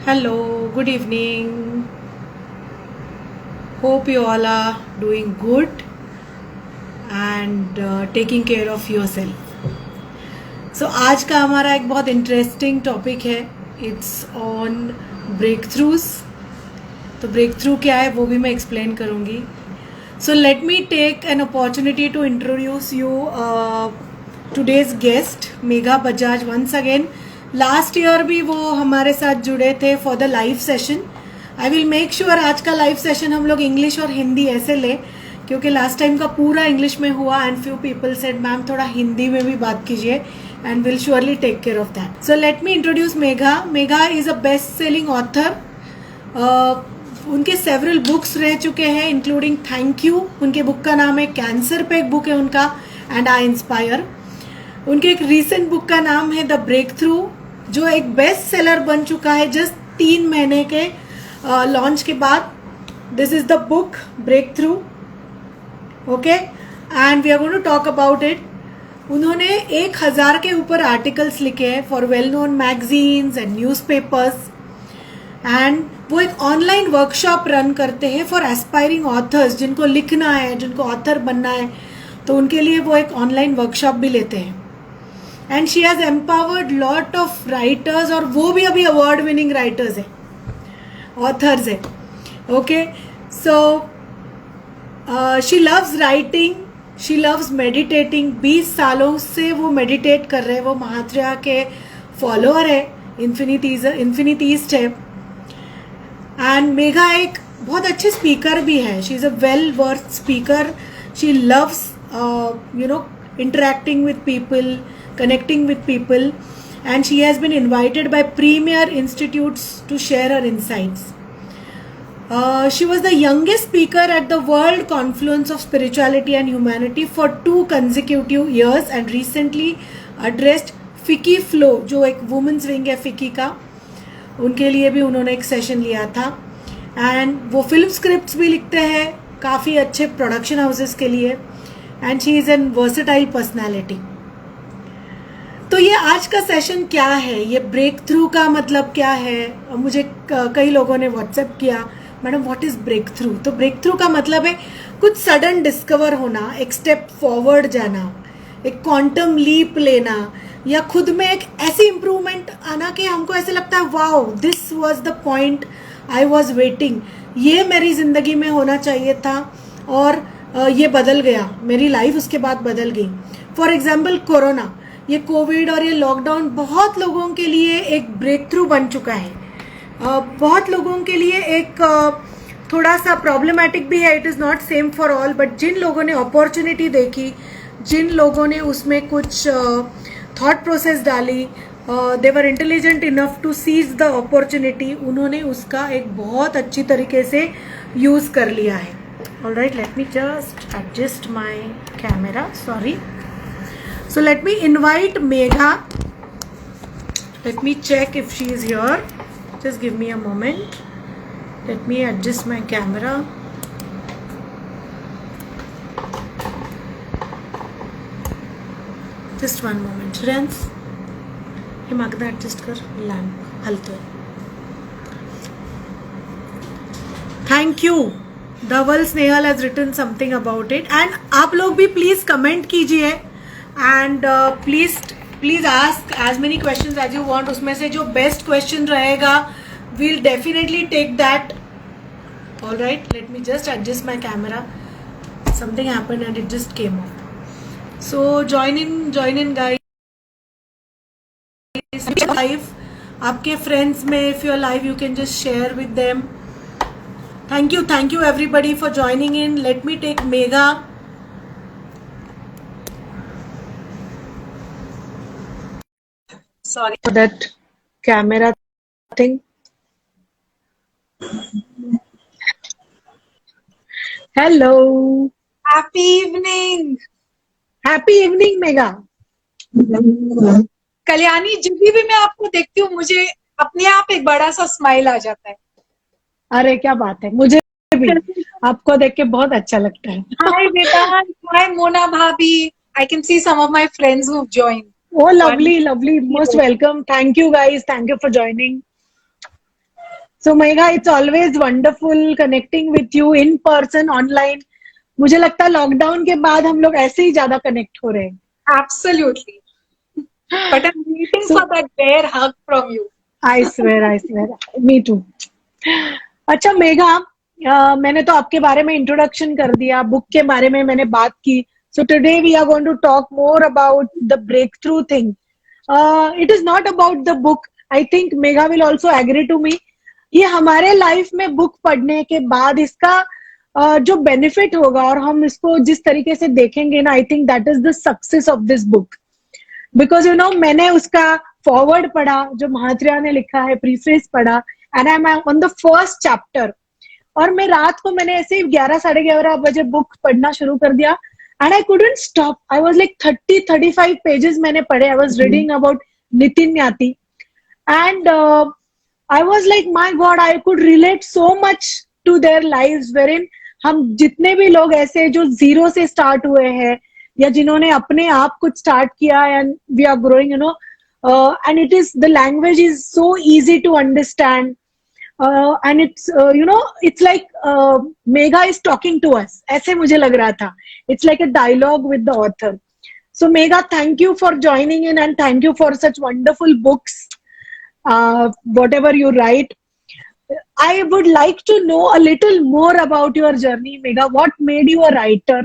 Hello, good evening. Hope you all are doing good and taking care of yourself. So आज का हमारा एक बहुत इंटरेस्टिंग टॉपिक है. It's on breakthroughs. तो ब्रेक थ्रू क्या है वो भी मैं एक्सप्लेन करूँगी. So let me take an opportunity to introduce you today's guest, Megha Bajaj once again. Last year भी वो हमारे साथ जुड़े थे for the live session. I will make sure आज का लाइव सेशन हम लोग इंग्लिश और हिंदी ऐसे ले, क्योंकि लास्ट टाइम का पूरा इंग्लिश में हुआ and few people said ma'am थोड़ा हिंदी में भी बात कीजिए and will surely take care of that. So let me introduce Megha. Megha is a best selling author. उनके सेवरल बुक्स रह चुके हैं इंक्लूडिंग थैंक यू. उनके बुक का नाम है कैंसर पे एक बुक है उनका, एंड आई इंस्पायर. उनके एक रीसेंट बुक का नाम है द ब्रेक थ्रू, जो एक बेस्ट सेलर बन चुका है जस्ट 3 महीने के लॉन्च के बाद. This is the book breakthrough. Okay, and we are going to talk about it. उन्होंने 1000 के ऊपर आर्टिकल्स लिखे हैं for well known magazines and newspapers, and वो एक ऑनलाइन वर्कशॉप रन करते हैं फॉर एस्पायरिंग ऑथर्स. जिनको लिखना है, जिनको ऑथर बनना है, तो उनके लिए वो एक ऑनलाइन वर्कशॉप भी लेते हैं. And she has empowered lot of writers, और वो भी अभी अवार्ड विनिंग राइटर्स है, ऑथर्स है. Okay, so she loves writing, she loves meditating. 20 सालों से वो मेडिटेट कर रहे हैं. वो महात्र्या के फॉलोअर है, इन्फिनिटीस्ट है. एंड मेघा एक बहुत अच्छी स्पीकर भी है. She is a well worth speaker. She loves interacting with people, connecting with people, and she has been invited by premier institutes to share her insights. She was the youngest speaker at the World Confluence of Spirituality and Humanity for 2 consecutive years, and recently addressed FICCI Flow, जो एक women's wing है FICCI का, उनके लिए भी उन्होंने एक session लिया था. एंड वो फिल्म स्क्रिप्ट्स भी लिखते हैं काफ़ी अच्छे प्रोडक्शन हाउसेस के लिए, and she is an versatile personality. तो ये आज का सेशन क्या है, ये ब्रेक थ्रू का मतलब क्या है. मुझे कई लोगों ने व्हाट्सएप किया, madam what is breakthrough. तो ब्रेक थ्रू का मतलब है कुछ सडन डिस्कवर होना, एक स्टेप फॉरवर्ड जाना, एक क्वांटम लीप लेना, या खुद में एक ऐसी इम्प्रूवमेंट आना कि हमको ऐसे लगता है wow this was the point I was waiting, ये मेरी ज़िंदगी में होना चाहिए था और ये बदल गया, मेरी लाइफ उसके बाद बदल गई. फॉर एग्जाम्पल कोरोना, ये कोविड और ये लॉकडाउन बहुत लोगों के लिए एक ब्रेक थ्रू बन चुका है. बहुत लोगों के लिए एक थोड़ा सा प्रॉब्लमेटिक भी है. It is not same for all, but जिन लोगों ने अपॉर्चुनिटी देखी, जिन लोगों ने उसमें कुछ थॉट प्रोसेस डाली, they were intelligent enough to seize the opportunity, उन्होंने उसका एक बहुत अच्छी तरीके से यूज़ कर लिया है. Alright, let me just adjust my camera. Sorry. So let me invite Megha. Let me check if she is here. Just give me a moment. Let me adjust my camera. Just one moment. Friends, हे मागदा adjust कर lamp हलतोय. Thank you. Dhaval Snehal has written something about it. And आप लोग भी please comment कीजिए and please ask as many questions as you want. उसमें से जो बेस्ट क्वेश्चन रहेगा we'll definitely take that. Alright, let me just adjust my camera. Something happened and it just came off. So join in guys. Live आपके friends में if you are live you can just share with them. Thank you everybody for joining in. Let me take Megha. Sorry for that camera thing. Hello. Happy evening. Happy evening, Megha. Kalyani, जब भी मैं आपको देखती हूँ मुझे अपने आप एक बड़ा सा स्माइल आ जाता है. अरे क्या बात है, मुझे भी आपको देख के बहुत अच्छा लगता है. Hi Vedant, hi Mona Bhabhi. I can see some of my friends who've joined. Oh, lovely, most welcome. Thank you guys. Thank you for joining. So Megha, it's always wonderful connecting with you in person, online. मुझे लगता है lockdown के बाद हम लोग ऐसे ही ज्यादा connect हो रहे हैं. Absolutely. But I'm waiting So for that bear hug from you. I swear, me too. अच्छा मेघा, मैंने तो आपके बारे में इंट्रोडक्शन कर दिया, बुक के बारे में मैंने बात की. So today we are going to talk more about the breakthrough thing. It is not about the book. I think Megha will also agree to me. ये हमारे लाइफ में बुक पढ़ने के बाद इसका जो बेनिफिट होगा और हम इसको जिस तरीके से देखेंगे ना, I think that is the success of this book. Because you no मैंने उसका फॉरवर्ड पढ़ा जो महात्रिया ने लिखा है, प्रीफेस पढ़ा, and I M on the first chapter. और मैं रात को मैंने ऐसे ही 11-11:30 बजे बुक पढ़ना शुरू कर दिया. And I couldn't stop. I was like 30-35 pages मैंने पढ़े. I was reading about Nitin Nyati. And I was like my God, I could relate so much to their lives, wherein हम जितने भी लोग ऐसे जो जीरो से स्टार्ट हुए हैं या जिन्होंने अपने आप कुछ स्टार्ट किया, and we are growing, you know, and it is, the language is so easy to understand, and it's you know, it's like Megha is talking to us. ऐसे मुझे लग रहा था. It's like a dialogue with the author. So Megha, thank you for joining in and thank you for such wonderful books, whatever you write. I would like to know a little more about your journey, Megha. What made you a writer?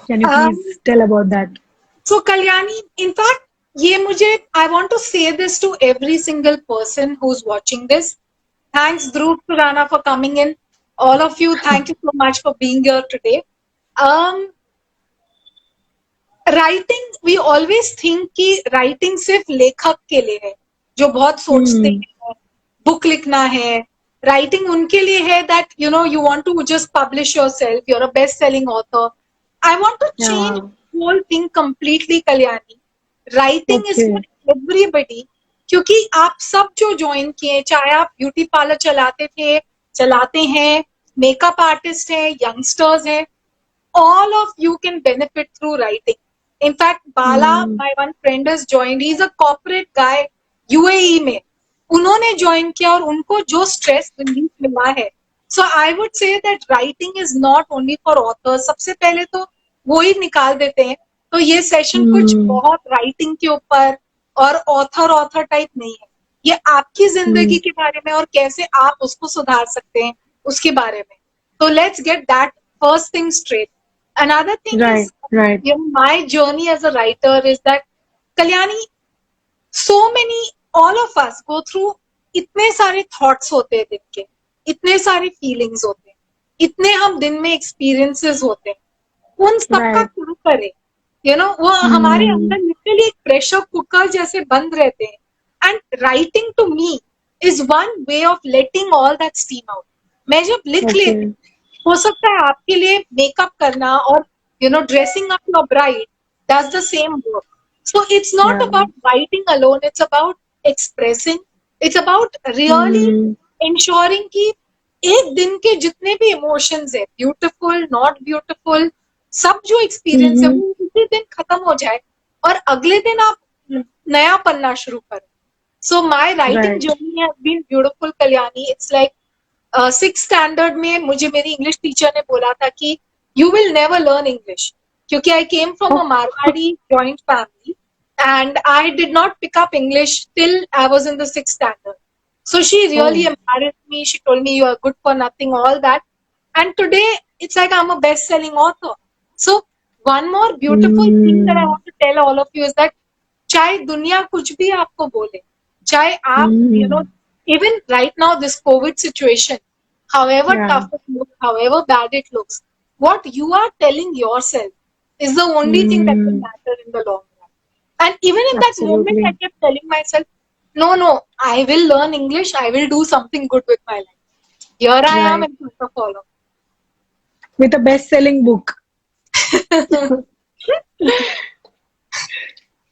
Can you please tell about that? So Kalyani, in fact, I want to say this to every single person who's watching this. Thanks, Dhruv Khurana, for coming in. All of you, thank you so much for being here today. Writing, we always think कि writing सिर्फ लेखक के लिए है, जो बहुत सोचते हैं, book लिखना है. Writing उनके लिए है that, you know, you want to just publish yourself, you're a best-selling author. I want to change the whole thing completely, Kalyani. Writing is for everybody. क्योंकि आप सब जो ज्वाइन किए, चाहे आप ब्यूटी पार्लर चलाते हैं, मेकअप आर्टिस्ट हैं, यंगस्टर्स हैं, all of you can benefit through writing. In fact, Bala, my one friend, has joined. He's a corporate guy, UAE में. उन्होंने join किया और उनको जो stress relief मिला है. So I would say that writing is not only for authors. सबसे पहले तो वो ही निकाल देते हैं. तो ये सेशन कुछ बहुत राइटिंग के ऊपर और ऑथर टाइप नहीं है. ये आपकी जिंदगी के बारे में और कैसे आप उसको सुधार सकते हैं उसके बारे में. So let's get that first thing straight. Another thing is, you know, my journey as a writer is that, Kalyani, all of us go through इतने सारे thoughts होते हैं दिन के, इतने सारे feelings होते हैं, इतने हम दिन में experiences होते हैं. उन सबका क्या करें? You know, वो हमारे अंदर literally एक pressure cooker जैसे बंद रहते हैं. And writing to me is one way of letting all that steam out. मैं जब लिख लेती हूँ, हो सकता है आपके लिए मेकअप करना और you know dressing up your bride does the same work. So it's not about writing alone, it's about expressing, it's about really ensuring कि एक दिन के जितने भी emotions है, beautiful, not beautiful, सब जो experience है वो उसी दिन खत्म हो जाए और अगले दिन आप नया पन्ना शुरू करें. So my writing journey has been beautiful, Kalyani. It's like 6th standard में मुझे मेरी English teacher ने बोला था कि you will never learn English. क्योंकि I came from a Marwadi joint family and I did not pick up English till I was in the 6th standard. So she really embarrassed me. She told me you are good for nothing, all that. And today it's like I'm a best-selling author. So one more beautiful thing that I want to tell all of you is that चाहे दुनिया कुछ भी आपको बोले, चाहे आप, you know, even right now this COVID situation, however tough it looks, however bad it looks, what you are telling yourself is the only thing that will matter in the long run. And even in that moment, I kept telling myself, no, I will learn English, I will do something good with my life. Here I am in front of all of you. With a best-selling book.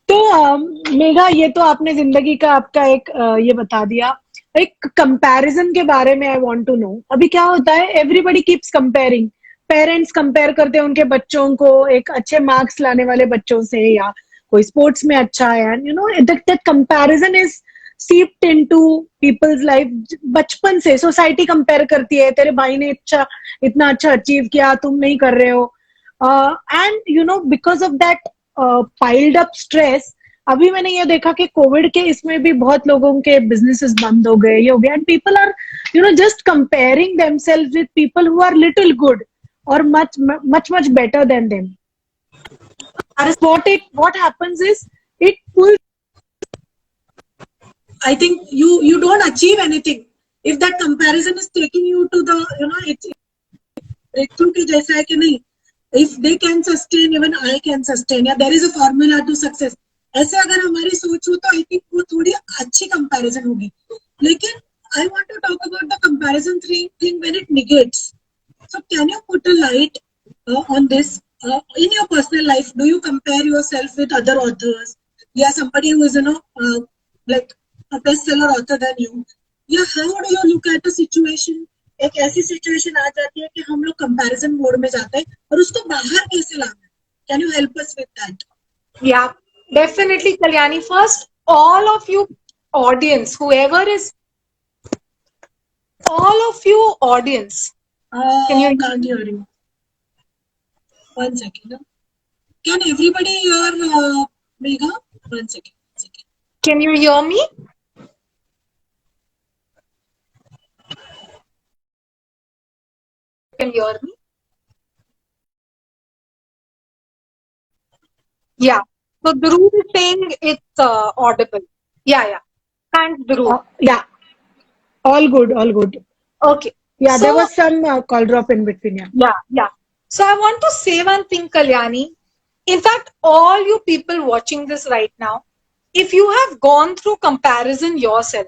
तो मेघा, ये तो आपने जिंदगी का आपका एक ये बता दिया. एक कंपैरिजन के बारे में आई वांट टू नो. अभी क्या होता है, everybody keeps comparing. Parents compare करते हैं उनके बच्चों को एक अच्छे मार्क्स लाने वाले बच्चों से, या कोई स्पोर्ट्स में अच्छा है. You know that comparison is seeped into people's life बचपन से. सोसाइटी कंपेयर करती है, तेरे भाई ने इतना अच्छा अचीव किया, तुम नहीं कर रहे हो. And you know because of that piled up stress, अभी मैंने ये देखा कि कोविड के इसमें भी बहुत लोगों के बिजनेसेस बंद हो गए, ये हो गया. And people are you know just comparing themselves with people who are little good or much better than them. What happens is it pulls. I think you don't achieve anything if that comparison is taking you to the, you know, it's breakthrough के जैसा है कि नहीं. If they can sustain, even I can sustain. या there is a formula to success. ऐसे अगर हमारी सोच हो तो I think वो थोड़ी अच्छी comparison होगी. लेकिन I want to talk about the comparison thing when it negates. So can you put a light on this? In your personal life, do you compare yourself with other authors? Yeah, somebody who is, you know, like a bestseller author than you. Yeah, how do you look at a situation? एक ऐसी situation आ जाती है कि हम लोग comparison mode में जाते हैं और उसको बाहर कैसे लाना? Can you help us with that? Yeah, definitely, Kalyani. First, all of you audience, whoever is, all of you audience. Can you can't hear you? One second. Can everybody hear Megha? One second. Can you hear me? Can you hear me? Yeah. So Dhruv is saying it's audible. Yeah. Thanks, Dhruv. Yeah, all good. Okay. Yeah, So, there was some call drop in between. Yeah. So I want to say one thing, Kalyani. In fact, all you people watching this right now, if you have gone through comparison yourself,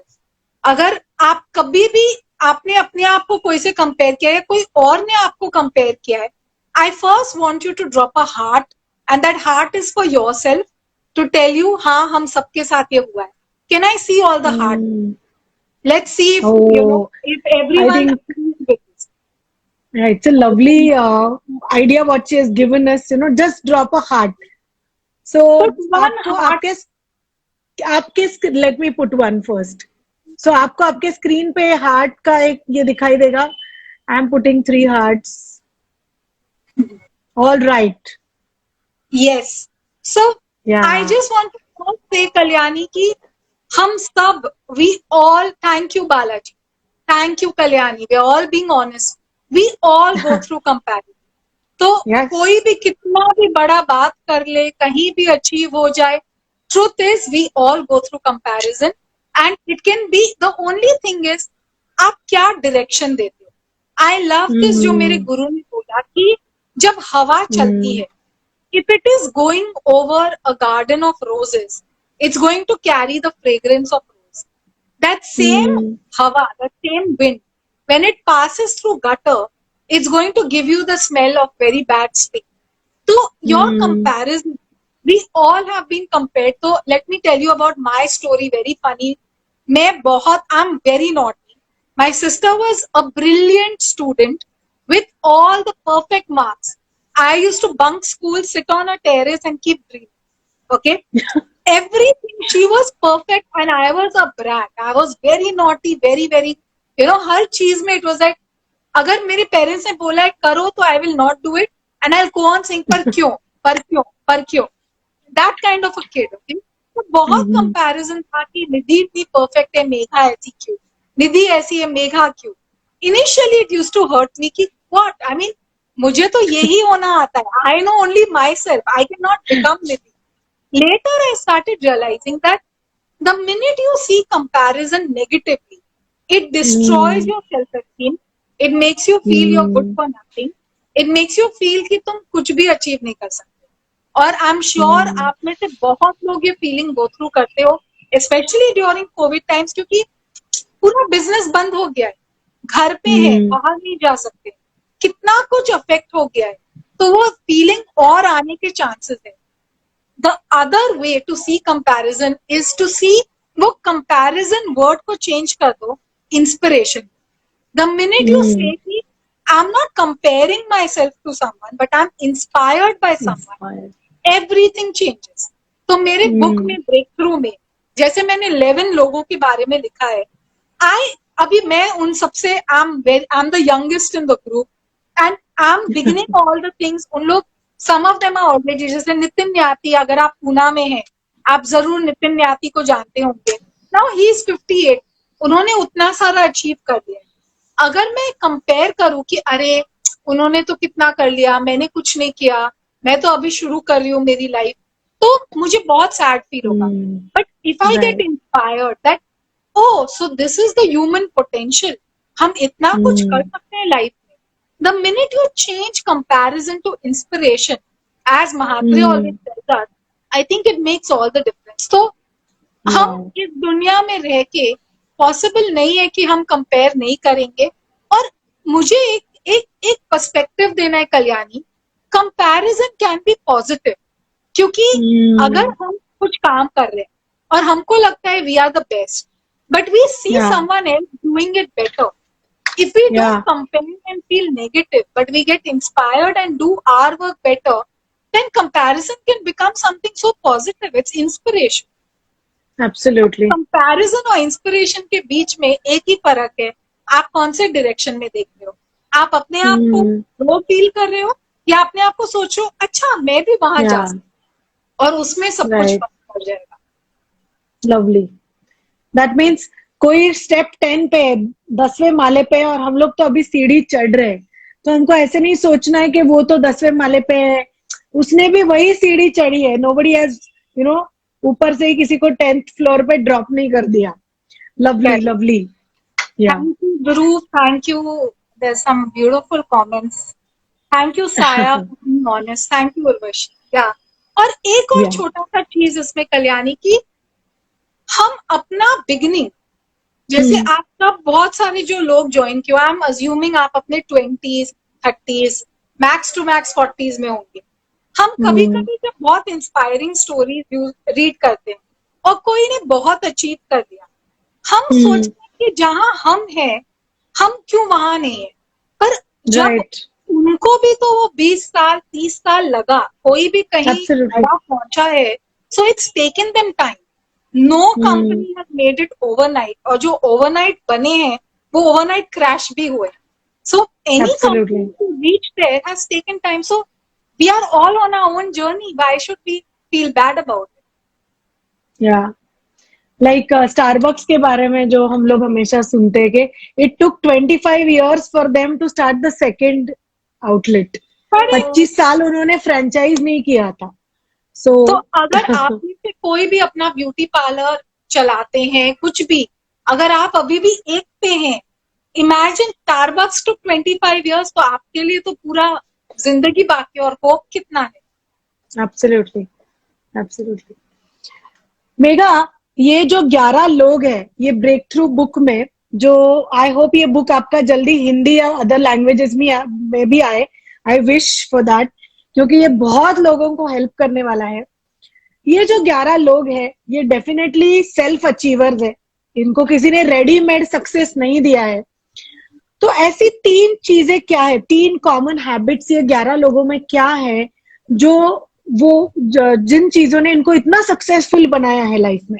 अगर आप कभी भी आपने अपने आप को कोई से कंपेयर किया है, कोई और ने आपको कंपेयर किया है, I first want you to drop a heart, and that heart is for yourself to tell you, हाँ हम सबके साथ ये हुआ है. Can I see all the heart? Let's see if you know if everyone agrees with this. Yeah, it's a lovely idea what she has given us. You know, just drop a heart. So आपके let me put one first. So आपको आपके screen पे heart का एक ये दिखाई देगा. I am putting 3 hearts. All right. Yes. So yeah. I just want to say, Kalyani, ki हम सब, we all, thank you Balaji, thank you Kalyani, we are all being honest, we all go through comparison. तो yes. कोई भी कितना भी बड़ा बात कर ले, कहीं भी अचीव हो जाए, truth is we all go through comparison, and it can be, the only thing is आप क्या direction देते हो. I love this जो मेरे गुरु ने बोला कि जब हवा चलती है, if it is going over a garden of roses, it's going to carry the fragrance of rose. That same hawa, that same wind, when it passes through gutter, it's going to give you the smell of very bad stink. So your comparison, we all have been compared. So let me tell you about my story, very funny. I'm very naughty. My sister was a brilliant student with all the perfect marks. I used to bunk school, sit on a terrace and keep dreaming. Okay? Everything, she was perfect and I was a brat. I was very naughty, very, you know, हर चीज में it was like, अगर मेरे parents ने बोला है करो तो I will not do it and I'll go on saying पर क्यों? That kind of a kid, okay? तो बहुत comparison था कि निधि इतनी perfect है, मेघा ऐसी क्यों? निधि ऐसी है, मेघा क्यों? Initially it used to hurt me कि what? I mean, मुझे तो यही होना आता है. I know only myself. I cannot become Nidhi. Later, I started realizing that the minute you see comparison negatively, it destroys your self-esteem. It makes you feel you're good for nothing. It makes you feel कि तुम कुछ भी achieve नहीं कर सकते. और I'm sure आप में से बहुत लोग ये feeling go through करते हो, especially during COVID times, क्योंकि पूरा business बंद हो गया है, घर पे है, बाहर नहीं जा सकते, कितना कुछ affect हो गया है, तो वो feeling और आने के chances है. The other way to see comparison is to see वो comparison word को change कर दो inspiration. The minute you say कि I'm not comparing myself to someone, but I'm inspired by someone, everything changes. तो मेरे book में breakthrough में जैसे मैंने 11 लोगों के बारे में लिखा है, अभी मैं उन सबसे I am the youngest in the group and I M beginning all the things. उन लोग सम ऑफ देम आर ऑलरेडी, जैसे नितिन न्याती, अगर आप पूना में हैं आप जरूर नितिन न्याती को जानते होंगे. Now he is 58. उन्होंने उतना सारा अचीव कर लिया. अगर मैं कंपेयर करूं कि अरे उन्होंने तो कितना कर लिया, मैंने कुछ नहीं किया, मैं तो अभी शुरू कर रही हूँ मेरी लाइफ, तो मुझे बहुत सैड फील होगा. But if I get inspired that oh so this is the human potential, हम इतना कुछ कर सकते हैं लाइफ में. The minute you change comparison to inspiration, as Mhatre always says that, I think it makes all the difference. तो हम इस दुनिया में रह के पॉसिबल नहीं है कि हम कंपेयर नहीं करेंगे. और मुझे एक पर्सपेक्टिव देना है Kalyani, comparison can be positive. क्योंकि अगर हम कुछ काम कर रहे हैं और हमको लगता है we are the best, but we see someone else doing it better, if we don't compare and feel negative but we get inspired and do our work better, then comparison can become something so positive. It's inspiration. Absolutely. Comparison और inspiration के बीच में एक ही फर्क है, आप कौन से direction में देख रहे हो. आप अपने आप को लो फील कर रहे हो या अपने आप को सोचो अच्छा मैं भी वहां जा सकती, और उसमें सब कुछ फर्क हो जाएगा. लवली. दैट मीन्स कोई स्टेप 10 पे, 10वें माले पे, और हम लोग तो अभी सीढ़ी चढ़ रहे हैं, तो हमको ऐसे नहीं सोचना है कि वो तो 10वें माले पे है, उसने भी वही सीढ़ी चढ़ी है. नोबडी हैज ऊपर से ही किसी को 10th फ्लोर पे ड्रॉप नहीं कर दिया. Lovely lovely. Thank you, Dhruv. Thank you. There's some beautiful comments. Thank you, Saya, for being honest. Thank you, Urvashi. Yeah. और एक और छोटा सा चीज इसमें कल्याणी की, हम अपना बिगनिंग, जैसे आप सब बहुत सारे जो लोग ज्वाइन किए, आई एम अज्यूमिंग आप अपने 20s 30s max to max 40s में होंगे. हम कभी कभी जब बहुत इंस्पायरिंग स्टोरीज रीड करते हैं और कोई ने बहुत अचीव कर दिया, हम सोचते हैं कि जहां हम हैं हम क्यों वहां नहीं है. पर जब उनको भी तो वो 20 साल 30 साल लगा, कोई भी कहीं बड़ा पहुंचा है, so it's taken them time. No company has made it overnight, और जो ओवरनाइट बने हैं वो ओवरनाइट क्रैश भी हुए. So any company to reach there has taken time. So we are all on our own journey. Why should we feel bad about it? या like Starbucks के बारे में जो हम लोग हमेशा सुनते हैं कि it took 25 years for them to start the second outlet. 25 साल उन्होंने फ्रेंचाइज नहीं किया था. तो अगर आप में से कोई भी अपना ब्यूटी पार्लर चलाते हैं, कुछ भी, अगर आप अभी भी एक पे हैं, इमेजिन स्टारबक्स टू 25 years, तो आपके लिए तो पूरा जिंदगी बाकी, और होप कितना है. Absolutely absolutely. मेघा, ये जो 11 लोग हैं ये ब्रेक थ्रू बुक में, जो आई होप ये बुक आपका जल्दी हिंदी या अदर लैंग्वेजेस में भी आए. आई विश फॉर दैट, क्योंकि ये बहुत लोगों को हेल्प करने वाला है. ये जो 11 लोग हैं ये डेफिनेटली सेल्फ अचीवर्स है, इनको किसी ने रेडीमेड सक्सेस नहीं दिया है. तो ऐसी 3 चीजें क्या है, 3 कॉमन हैबिट्स ये 11 लोगों में क्या है जो जिन चीजों ने इनको इतना सक्सेसफुल बनाया है लाइफ में?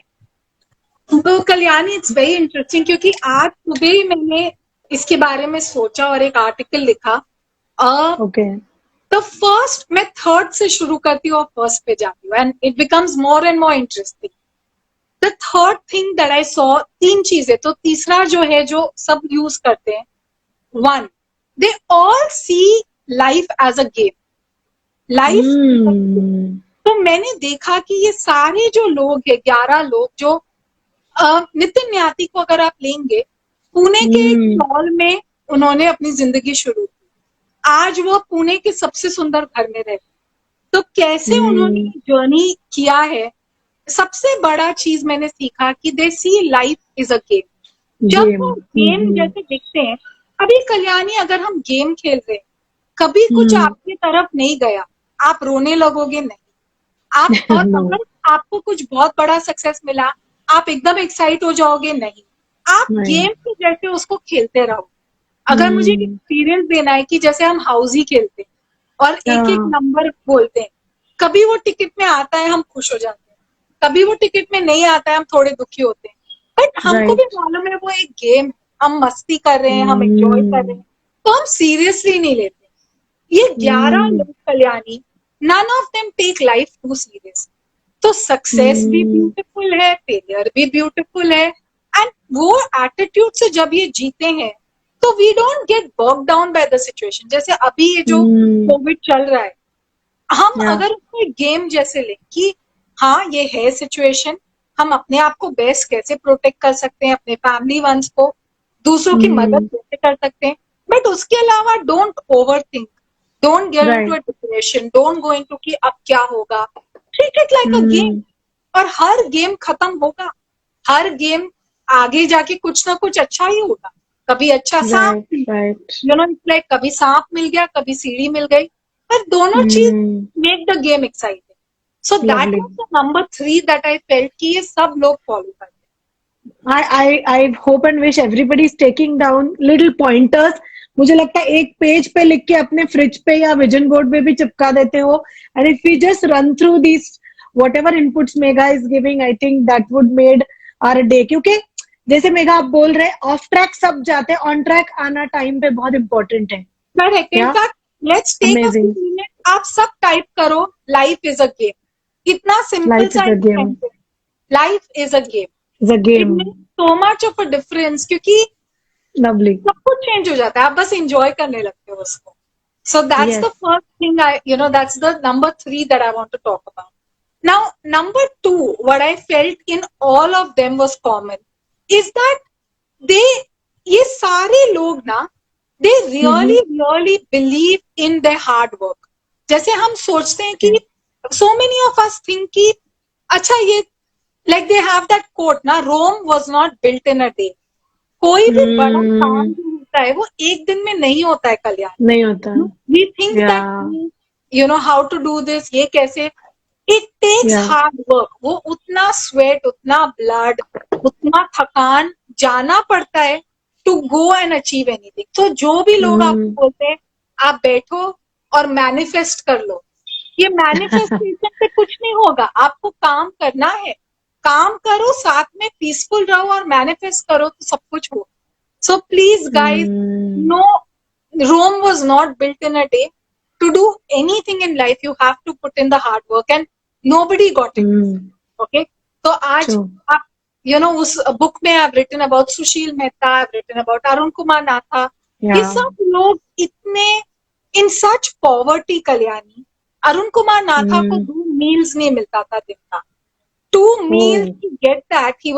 तो कल्याणी, इट्स वेरी इंटरेस्टिंग, क्योंकि आज सुबह ही मैंने इसके बारे में सोचा और एक आर्टिकल लिखा. तो फर्स्ट, मैं थर्ड से शुरू करती हूँ और फर्स्ट पे जाती हूँ, and it becomes more and more interesting. The third thing that I saw, 3 चीजें. तो तीसरा जो है जो सब यूज करते हैं, 1, they all see life as a game. Life. तो मैंने देखा कि ये सारे जो लोग हैं, 11 लोग, जो नितिन न्याती को अगर आप लेंगे, पुणे के एक मॉल में उन्होंने अपनी जिंदगी शुरू की. आज वो पुणे के सबसे सुंदर घर में रहते. तो कैसे उन्होंने जर्नी किया है. सबसे बड़ा चीज मैंने सीखा कि दे सी लाइफ इज अ गेम. जब वो गेम जैसे दिखते हैं, अभी कल्याणी अगर हम गेम खेल रहे हैं, कभी कुछ आपकी तरफ नहीं गया, आप रोने लगोगे नहीं. आप और अगर आपको कुछ बहुत बड़ा सक्सेस मिला, आप एकदम एक्साइट हो जाओगे नहीं. आप गेम के जैसे उसको खेलते रहो. अगर मुझे एक्सपीरियंस देना है कि जैसे हम हाउसी खेलते हैं और एक एक नंबर बोलते हैं, कभी वो टिकट में आता है हम खुश हो जाते हैं, कभी वो टिकट में नहीं आता है, हम थोड़े दुखी होते हैं, बट हमको भी मालूम है वो एक गेम, हम मस्ती कर रहे हैं, हम एंजॉय कर रहे हैं, तो हम सीरियसली नहीं लेते। ये 11 लोग Kalyani, none of them take life too serious. तो सक्सेस भी ब्यूटीफुल है, फेलियर भी ब्यूटीफुल है, एंड वो एटीट्यूड से जब ये जीते हैं तो we don't get bog down by the situation. जैसे अभी ये जो कोविड चल रहा है, हम अगर उसको एक गेम जैसे लें कि हाँ ये है सिचुएशन, हम अपने आप को बेस्ट कैसे प्रोटेक्ट कर सकते हैं, अपने फैमिली वंस को, दूसरों की मदद कैसे कर सकते हैं, बट उसके अलावा don't over think, don't get into a depression, don't go into कि अब क्या होगा। Treat it like a game, और हर गेम खत्म होगा, हर गेम आगे जाके कुछ ना कुछ अच्छा ही होगा। कभी अच्छा सांप, यू नो, इट्स लाइक कभी सांप मिल गया, कभी सीढ़ी मिल गई, पर दोनों चीज make the game exciting. So that was the number 3 that I felt कि ये सब लोग फॉलो करते हैं। I hope and wish everybody is taking down little pointers. मुझे लगता है एक पेज पे लिख के अपने फ्रिज पे या विजन बोर्ड पे भी चिपका देते हो, and if we just run through this whatever inputs Megha is giving, I think that would made our day. क्योंकि जैसे मेघा आप बोल रहे हैं, ऑफ ट्रैक सब जाते हैं, ऑन ट्रैक आना टाइम पे बहुत इंपॉर्टेंट है। Correct. In fact let's take a minute, आप सब टाइप करो लाइफ इज अ गेम, इतना सिंपल सा life is a game, so much of a difference, क्योंकि लवली सब कुछ चेंज हो जाता है, आप बस एंजॉय करने लगते हो उसको। So that's the first thing I, you know, that's the number 3 that I want to talk about. Now number 2, what I felt in all of them was common is that they, ये सारे लोग ना, they really believe in their hard work. जैसे हम सोचते हैं कि so many of us think कि अच्छा ये, like they have that quote ना, Rome was not built in a day. कोई भी बड़ा काम जो होता है वो एक दिन में नहीं होता है कल्याण, नहीं होता। We think that you know how to do this, ये कैसे, इट टेक्स हार्ड वर्क। वो उतना स्वेट, उतना ब्लड, उतना थकान जाना पड़ता है to go and achieve anything. तो जो भी लोग आपको बोलते हैं आप बैठो और मैनिफेस्ट कर लो, ये मैनिफेस्टेशन से कुछ नहीं होगा, आपको काम करना है, काम करो, साथ में पीसफुल रहो और मैनिफेस्ट करो तो सब कुछ हो। So please guys, no, Rome was not built in a day. To do anything in life you have to put in the hard work, and nobody got it. Okay, तो आज आप, you know, उस book में I've written about Sushil Mehta, I've written about Arun Kumar नाथा, ये सब लोग इतने in such poverty, Kalyani, Arun Kumar नाथा को 2 meals नहीं मिलता था दिन का, 2 meals to get that, it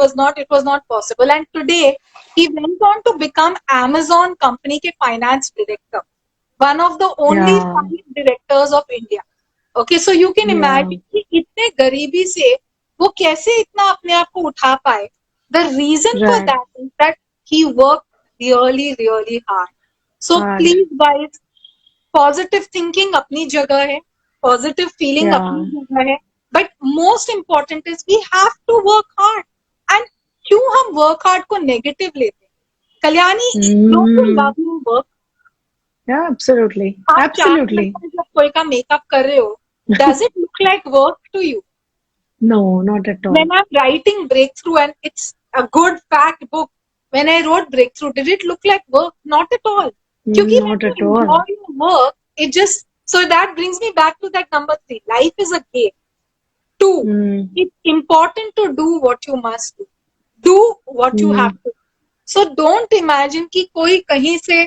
was not possible, and today he went on to become Amazon company के finance director, one of the only 5 directors of India. Okay, so you can imagine कि इतने गरीबी से वो कैसे इतना अपने आप को उठा पाए। The reason for that is that he work really hard. So please guys, positive thinking अपनी जगह है, पॉजिटिव फीलिंग अपनी जगह है, but most important is we have to work hard. And क्यों हम वर्क हार्ड को नेगेटिव लेते हैं? Kalyani, don't you love your work? Absolutely, absolutely. जब कोई का मेकअप कर रहे हो, does it look like work to you? No, not at all. When I'm writing Breakthrough, and it's a good fact book, when I wrote Breakthrough, did it look like work? Not at all. Because not at when you all. enjoy your work, it just, so that brings me back to that number 3. Life is a game. 2, it's important to do what you must do. Do what you have to. So don't imagine कि कोई कहीं से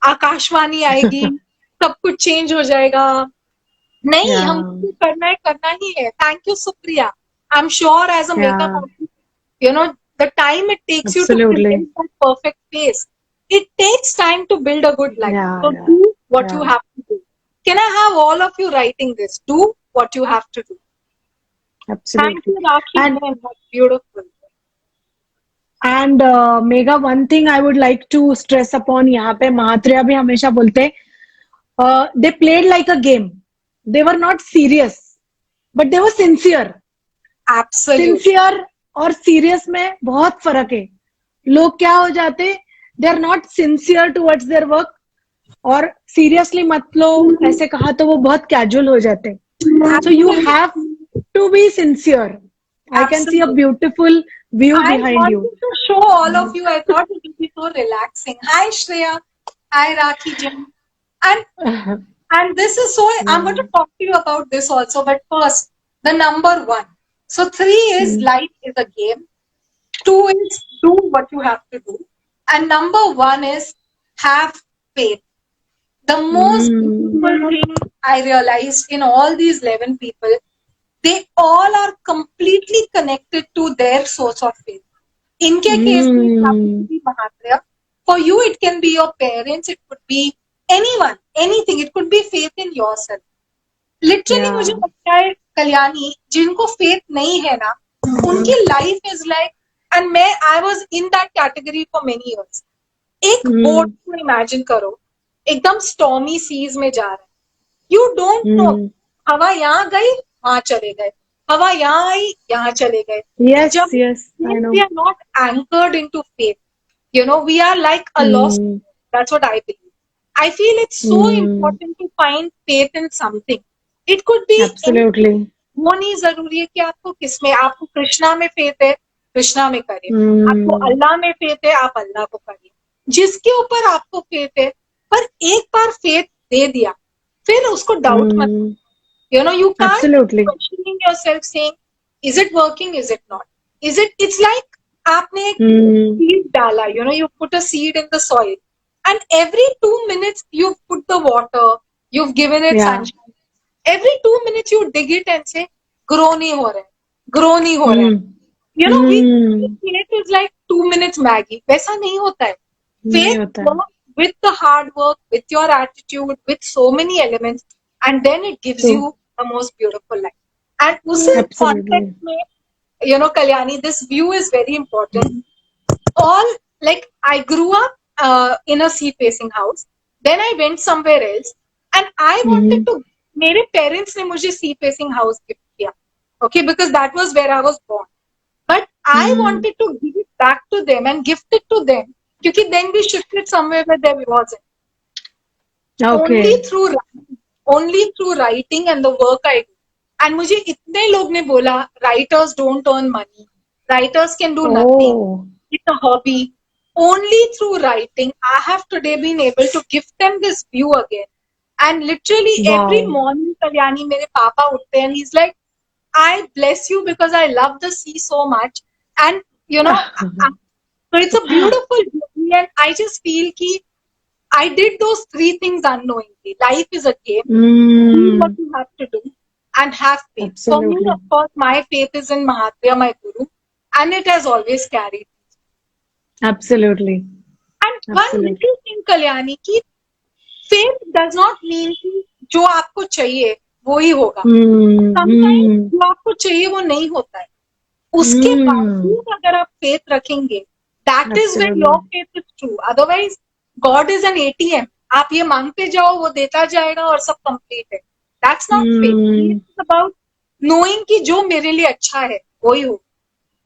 आकाशवाणी आएगी, सब कुछ change हो जाएगा। नहीं, हमको करना ही है। Thank you Supriya, I am sure as a makeup, you know, the time it takes you to build that perfect face, it takes time to build a good life. So do what you have to do. Can I have all of you writing this? Do what you have to do. Thank you Rakhi, and beautiful. And Megha, one thing I would like to stress upon, यहाँ पे महात्रेया भी हमेशा बोलते हैं, they played like a game, they were not serious but they were sincere. Absolutely. Sincere और serious में बहुत फर्क है। लोग क्या हो जाते, they are not sincere towards their work, और seriously मत लो, ऐसे कहा तो वो बहुत casual हो जाते। So you have to be sincere I can see a Absolutely. beautiful view I behind you. wanted to show all of you. I thought it would be so relaxing. Hi, Shreya. Hi, Rakhi Jen. And and this is so. I'm going Yeah. to talk to you about this also. But first, the number one. So 3 is Mm. life is a game. 2 is do what you have to do. And number 1 is have faith. The most beautiful Mm. thing I realized in all these 11 people, they all are completely connected to their source of faith. इनके case में it happens to Mm. be Mahatria. For you, it can be your parents, it could be anyone, anything. It could be faith in yourself. Literally मुझे Yeah. लगता है कल्याणी जिनको faith नहीं है ना उनकी लाइफ इज लाइक एंड मैं I was in that category for many years एक बोट Mm. को इमेजिन करो एकदम स्टॉर्मी सीज में जा रहा है यू डोंट नो Mm. हवा यहाँ गई वहां चले गए हवा यहाँ आई यहाँ चले गए Yes, जब yes, I we know. Are not anchored into faith you know we are like a lost Mm. that's what I believe I feel it's so Mm. important to find faith in something it could be any Absolutely. वो नहीं जरूरी है कि आपको किसमें आपको कृष्णा में faith है कृष्णा में करिए आपको Mm. अल्लाह में फेथ है आप अल्लाह को करिए जिसके ऊपर आपको फेथ है पर एक बार फेथ दे दिया फिर उसको डाउट मत Mm. you know you can't Absolutely. questioning yourself saying is it working is it not is it it's like आपने एक Mm. seed डाला you know you put a seed in the soil and every 2 minutes you've put the water you've given it Yeah. sunshine every 2 minutes you dig it and say grow नहीं हो रहा है grow नहीं हो रहा है Mm. you know we Mm. faith is like 2 minutes Maggie वैसा नहीं होता है नहीं faith होता है. works with the hard work with your attitude with so many elements and then it gives True. you the most beautiful life and उस Absolutely. context में you know Kalyani this view is very important all like I grew up in a sea facing house then I went somewhere else and I wanted to मेरे parents ने मुझे sea facing house gift किया okay because that was where I was born but I wanted to give it back to them and gift it to them क्योंकि then we shifted somewhere where there wasn't Okay. only through writing and the work I do and मुझे इतने लोग ने बोला writers don't earn money writers can do nothing Oh. it's a hobby only through writing I have today been able to give them this view again and literally every Wow. morning Kalyani मेरे पापा उठते and he's like I bless you because I love the sea so much and you know so it's a beautiful journey and I just feel कि I did those 3 things unknowingly. Life is a game. Do what Mm. you have to do and have faith. For me, Absolutely. of course, my faith is in Mahatria, my guru, and it has always carried. Absolutely. And one Absolutely. little thing, Kalyani, कि faith does not mean कि जो आपको चाहिए वो ही होगा. Mm. Sometimes Mm. जो आपको चाहिए वो नहीं होता है. उसके बावजूद अगर आप faith रखेंगे, that is when Absolutely. your faith is true. Otherwise, God is an ATM. आप ये मांगते जाओ वो देता जाएगा और सब कंप्लीट है. That's not faith. It's about knowing कि जो मेरे लिए अच्छा है वही हो.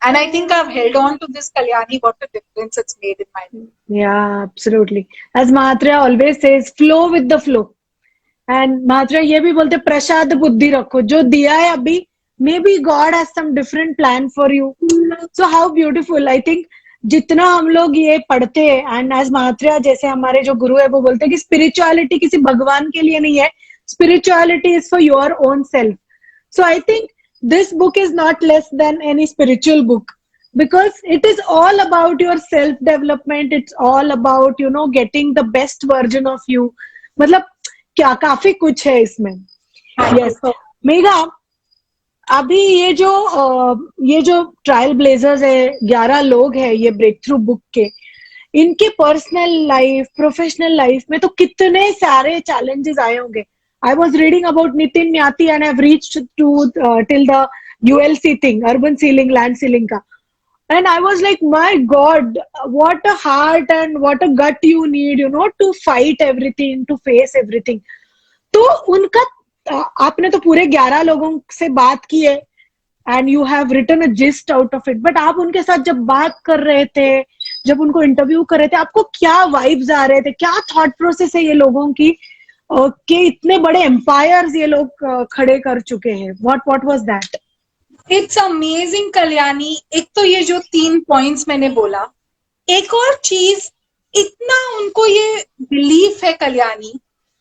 And I think I've held on to this Kalyani. What a difference it's made in my life. Yeah, absolutely. As Mahatria always says, flow with the flow. And Mahatria ये भी बोलते प्रसाद बुद्धि रखो जो दिया है अभी maybe God has some different plan for you. So how beautiful. I think जितना हम लोग ये पढ़ते हैं एंड एज महात्रिया जैसे हमारे जो गुरु है वो बोलते हैं कि स्पिरिचुअलिटी किसी भगवान के लिए नहीं है spirituality is for your own self so I think this book is not less than any spiritual book because it is all about your self development it's all about you know getting the best version of you मतलब क्या काफी कुछ है इसमें yes Megha अभी ये जो trial blazers है 11 लोग हैं ये ब्रेक थ्रू बुक के इनके पर्सनल लाइफ प्रोफेशनल लाइफ में तो कितने सारे चैलेंजेस आए होंगे I was reading about Nitin Nyati and I have reached to till the ULC thing urban ceiling land ceiling का and I was like my god what a heart and what a gut you need you know to fight everything to face everything तो उनका आपने तो पूरे 11 लोगों से बात की है and you have written a gist out of it but आप उनके साथ जब बात कर रहे थे जब उनको इंटरव्यू कर रहे थे आपको क्या वाइब्स आ रहे थे क्या थॉट प्रोसेस है ये लोगों की कि इतने बड़े एम्पायर्स ये लोग खड़े कर चुके हैं what was that it's amazing Kalyani. एक तो ये जो 3 पॉइंट्स मैंने बोला, एक और चीज, इतना उनको ये बिलीफ है कल्याणी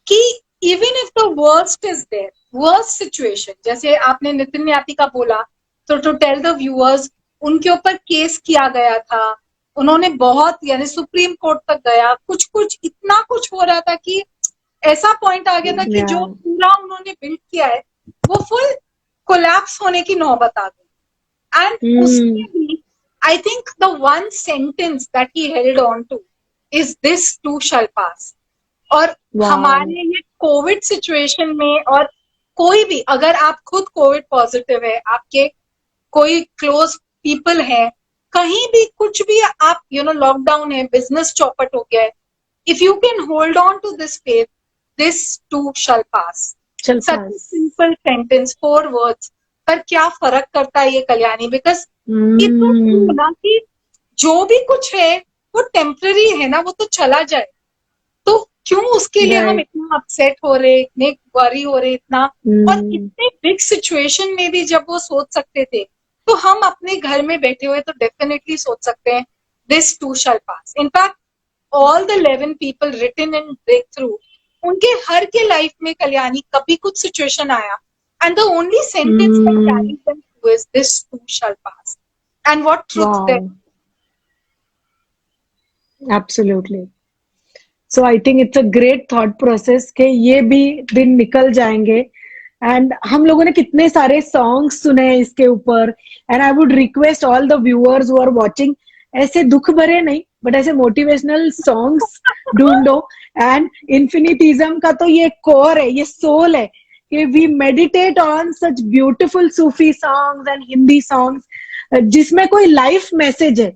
कि even if the worst is there, worst situation, जैसे आपने नितिन याती का बोला, तो टू टेल द व्यूअर्स, उनके ऊपर केस किया गया था, उन्होंने बहुत, यानी सुप्रीम कोर्ट तक गया, कुछ कुछ इतना कुछ हो रहा था कि ऐसा पॉइंट आ गया था कि जो Yeah. पूरा उन्होंने बिल्ड किया है वो फुल कोलैप्स होने की नौबत आ गई। एंड उसमें भी I think the one sentence that he held on to is this too shall pass. और Wow. हमारे ये कोविड सिचुएशन में, और कोई भी, अगर आप खुद कोविड पॉजिटिव है, आपके कोई क्लोज पीपल है, कहीं भी कुछ भी आप लॉकडाउन है, बिजनेस चौपट हो गया है, if you can hold on to this faith, this too shall pass. चल सच पास। सिंपल सेंटेंस, 4 वर्ड्स, पर क्या फर्क करता है ये कल्याणी, बिकॉज इतना हम्म, ना कि जो भी कुछ है वो टेम्पररी है ना, वो तो चला जाए, तो क्यों उसके लिए हम राइट। इतना अपसेट हो रहे, इतने वरी हो रहे, इतना। और इतने बिग सिचुएशन में भी जब वो सोच सकते थे, तो हम अपने घर में बैठे हुए तो डेफिनेटली सोच सकते हैं this too shall pass. In fact all the 11 people written in breakthrough, उनके हर के लाइफ में कल्याणी कभी कुछ सिचुएशन आया, and the only sentence that carries them through is this too shall pass. And what truth there. Wow. Absolutely. So I think it's a great thought process कि ये भी दिन निकल जाएंगे। एंड हम लोगों ने कितने सारे सॉन्ग्स सुने हैं इसके ऊपर। And I would request all the viewers who are watching, ऐसे दुख भरे नहीं बट ऐसे मोटिवेशनल सॉन्ग्स ढूंढो। एंड इन्फिनिटिज्म का तो ये कोर है, ये सोल है कि we meditate on such beautiful Sufi songs and Hindi songs जिसमें कोई लाइफ मैसेज है।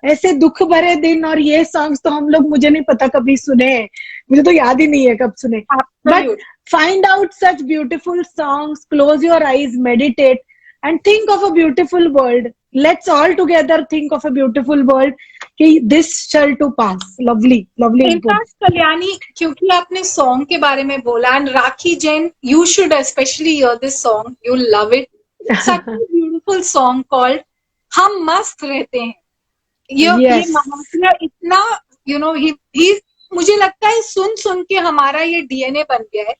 ऐसे दुख भरे दिन और ये सॉन्ग्स तो हम लोग, मुझे नहीं पता कभी सुने हैं, मुझे तो याद ही नहीं है कब सुने। But find out such beautiful songs, close your eyes, meditate and think of a beautiful world. Let's all together think of a beautiful world कि this shall too pass. Lovely, lovely is good. In fact Kalyani, क्योंकि आपने song के बारे में बोला, and Rakhi Jain, you should specially hear this song, you love it. Such a beautiful song called हम मस्त रहते हैं। ये Yes. महाशय इतना ही मुझे लगता है सुन सुन के हमारा ये डीएनए बन गया है।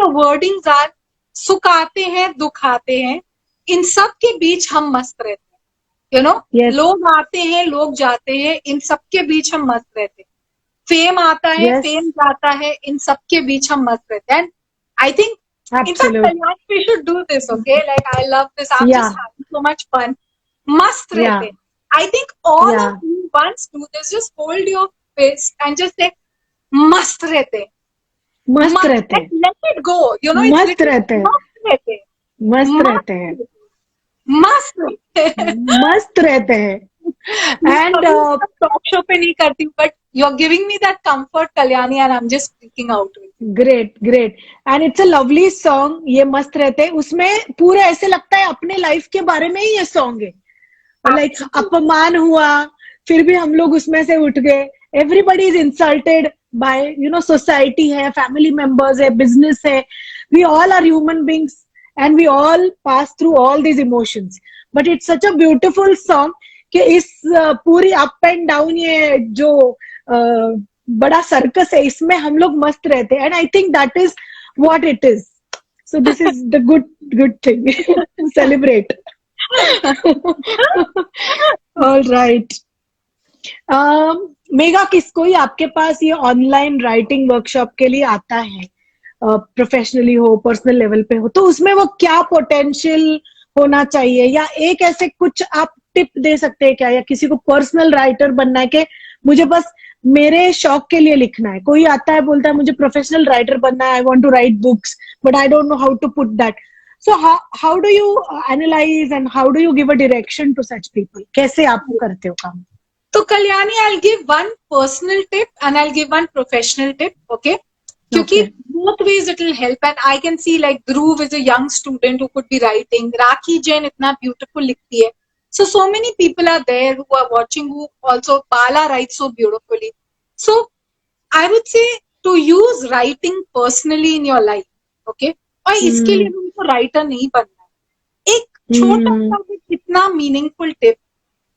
द वर्डिंग्स आर, सुख आते हैं, दुख आते हैं, इन सब के बीच हम मस्त रहते हैं। Yes. लोग आते हैं, लोग जाते हैं, इन सब के बीच हम मस्त रहते हैं। फेम आता है, Yes. फेम जाता है, इन सब के बीच हम मस्त रहते हैं। I think Absolute. we should do this, okay? Like I love this. I'm Yeah. just having so much fun. मस्त Yeah. रहते हैं। I think all Yeah. of you once do this. Just hold your fist and just say मस्त रहते हैं। मस्त रहते हैं, Let it go. it's मस्त literally रहते हैं, मस्त रहते हैं, मस्त रहते हैं, मस्त रहते हैं। मस्त रहते हैं। एंड टॉक शो पे नहीं करती हूँ, but you are giving me that comfort Kalyani, and I am just speaking out with you. Great, great. And it's a lovely song, ये मस्त रहते हैं। उसमें पूरा ऐसे लगता है अपने लाइफ के बारे में ही ये सॉन्ग है। लाइक अपमान हुआ, फिर भी हम लोग उसमें से उठ गए। Everybody is insulted by society है, फैमिली मेंबर्स है, बिजनेस है। We all are human beings and we all pass through all these emotions. But it's such a beautiful song कि इस पूरी अप एंड डाउन, ये जो बड़ा सर्कस है, इसमें हम लोग मस्त रहते हैं। And I think that is what it is. So this is the good thing. Celebrate. All right. Mega, किसको ही आपके पास ये ऑनलाइन राइटिंग वर्कशॉप के लिए आता है, प्रोफेशनली हो, पर्सनल लेवल पे हो, तो उसमें वो क्या पोटेंशियल होना चाहिए, या एक ऐसे कुछ आप टिप दे सकते हैं क्या? या किसी को पर्सनल राइटर बनना है कि मुझे बस मेरे शौक के लिए लिखना है, कोई आता है बोलता है मुझे प्रोफेशनल राइटर बनना है, I want to write books but I don't know how to put that. So how do you analyze and how do you give a direction to such people? कैसे आप करते हो काम? तो Kalyani, I'll give one personal tip and I'll give one professional tip, okay? क्योंकि both ways it will help, and I can see like Dhruv is a young student who could be writing. Rakhi Jain इतना beautiful लिखती है. So many people are there who are watching, who also, Bala writes so beautifully. So I would say to use writing personally in your life, okay? और इसके लिए उनको writer नहीं बनना है, छोटा सा कितना meaningful tip.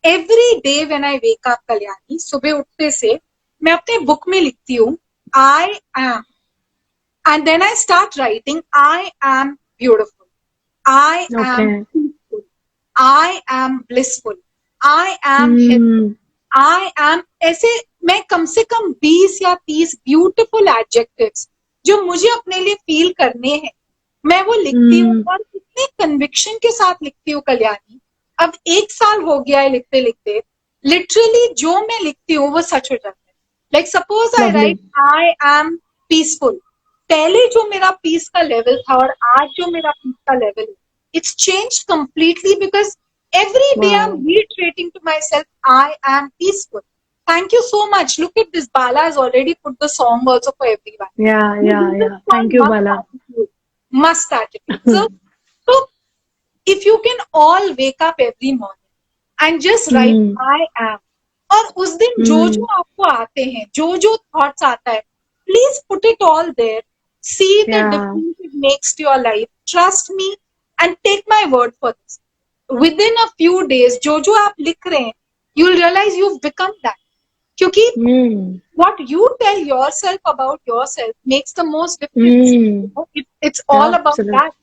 Every day when I wake up Kalyani, सुबह उठते से मैं अपने बुक में लिखती हूँ I am, and then I start writing I am beautiful, I am peaceful, I am blissful, I am healthy, I am. ऐसे मैं कम से कम 20 या 30 ब्यूटिफुल एडजेक्टिव्स जो मुझे अपने लिए फील करने हैं, मैं वो लिखती हूँ. और कितने कन्विक्शन के साथ लिखती हूँ कल्याणी. अब 1 साल हो गया है लिखते लिखते, लिटरली जो मैं लिखती हूँ वो सच हो जाता है. Like suppose I right I am peaceful, पहले जो मेरा पीस का लेवल था और आज जो मेरा पीस का लेवल है, it's change completely because every day I'm reiterating to myself, I am peaceful. Thank you so much. Look at this. Bala has already put the song also for everyone. Yeah. Thank you, Bala. Must attitude. So if you can all wake up every morning and just write I am. और उस दिन जो जो आपको आते हैं, जो जो thoughts आता है, please put it all there. See the difference it makes to your life. Trust me and take my word for this. Within a few days, जो जो आप लिख रहे हैं, you'll realize you've become that. क्योंकि what you tell yourself about yourself makes the most difference. It's all about that.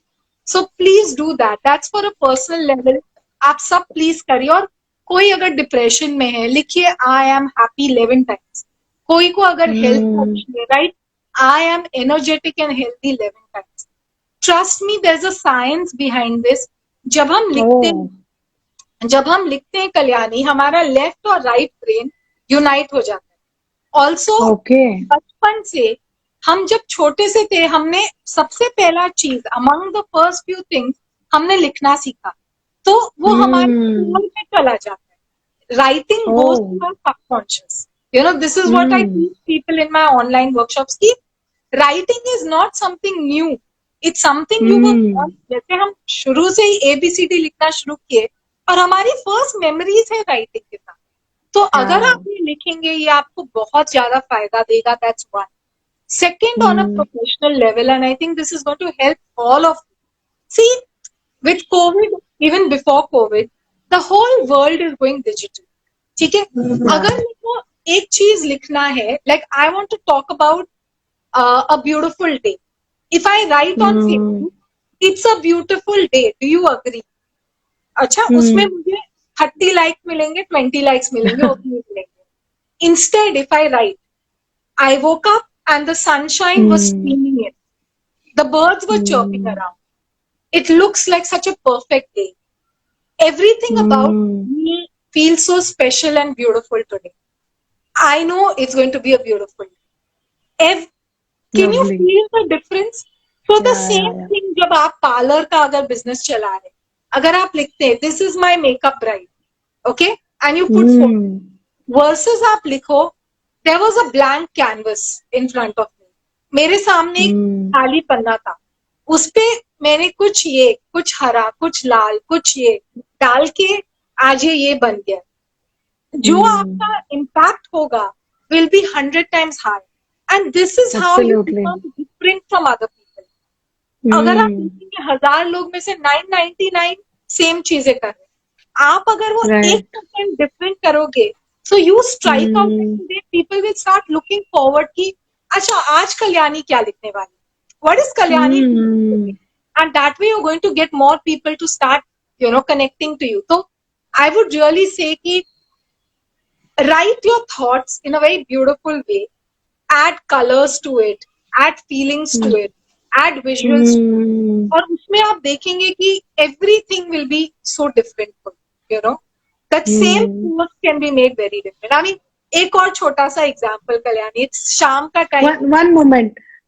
So please do that. That's for a personal level. आप सब please करिए. और कोई अगर डिप्रेशन में है, लिखिए I am happy 11 times. कोई को अगर हेल्थ है, right? I am energetic and healthy 11 times. Trust me, there's a science behind this. जब हम लिखते हैं कल्याणी, हमारा लेफ्ट और राइट ब्रेन यूनाइट हो जाता है. ऑल्सो बचपन से हम जब छोटे से थे, हमने सबसे पहला चीज among the first few things हमने लिखना सीखा, तो वो हमारे सोल में चला जाता है. Writing goes to our subconscious. You know, this is what I teach people in my online workshops की writing is not something new. It's something you were. जैसे हम शुरू से ही ABCD लिखना शुरू किए और हमारी फर्स्ट मेमोरीज है राइटिंग के साथ. तो अगर आप ये लिखेंगे, ये आपको बहुत ज्यादा फायदा देगा. That's one. Second, on a professional level, and I think this is going to help all of you. See, with COVID, even before COVID, the whole world is going digital. ठीक है. अगर मेरे को एक चीज लिखना है, like I want to talk about a beautiful day. If I write on Facebook, it's a beautiful day. Do you agree? अच्छा, उसमें मुझे 30 लाइक मिलेंगे, 20 लाइक्स मिलेंगे, उतने मिलेंगे. Instead, if I write, I woke up and the sunshine was streaming in. The birds were chirping around. It looks like such a perfect day. Everything about me feels so special and beautiful today. I know it's going to be a beautiful day. Can you feel the difference? So the same thing, जब आप parlour का अगर business चला रहे, अगर आप लिखते हैं this is my makeup bride, okay, and you put photo, versus आप लिखो there was a blank canvas in front of me. मेरे सामने एक खाली पन्ना था, उस पे मैंने कुछ हरा, कुछ लाल, कुछ ये डाल के आज ये बन गया. जो आपका इम्पैक्ट होगा will be 100 times higher. And this is how you become different from other people. अगर आप देखेंगे 1000 लोग में से 999 सेम चीजें कर रहे हैं, आप अगर वो 1% डिफरेंट करोगे, so you strike out and today people will start looking forward कि अच्छा आज कल्याणी क्या लिखने वाली, what is Kalyani, and that way you're going to get more people to start, you know, connecting to you. So I would really say कि write your thoughts in a very beautiful way. Add colors to it, add feelings to it, add visuals to it. और उसमें आप देखेंगे कि everything will be so different for you, you know. That same post can be made very different. I mean, एक और छोटा सा example Kalyani, शाम का time.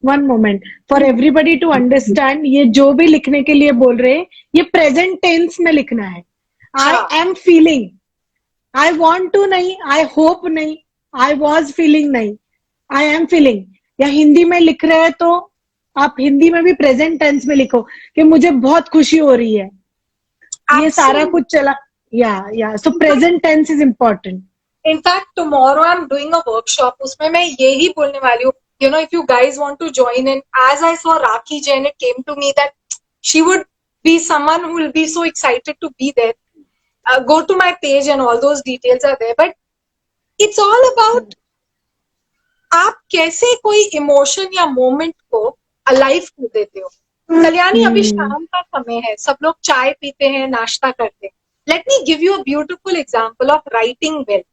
One moment for everybody to understand. ये जो भी लिखने के लिए बोल रहे हैं, ये प्रेजेंट टेंस में लिखना है. I am feeling, I want to नहीं, आई होप नहीं, आई वॉज फीलिंग नहीं, आई एम फीलिंग. या हिंदी में लिख रहे हैं तो आप हिंदी में भी प्रेजेंट टेंस में लिखो कि मुझे बहुत खुशी हो रही है. ये सारा कुछ चला. या so present tense is important. In fact tomorrow I am doing a workshop, उसमें मैं यही बोलने वाली हूँ. You know, if you guys want to join in, as I saw Rakhi Jain, it came to me that she would be someone who will be so excited to be there. Go to my page and all those details are there. But it's all about आप कैसे कोई emotion या moment को alive कर देते हो. कल्याणी, अभी शाम का समय है, सब लोग चाय पीते हैं, नाश्ता करते हैं. Let me give you a beautiful example of writing well.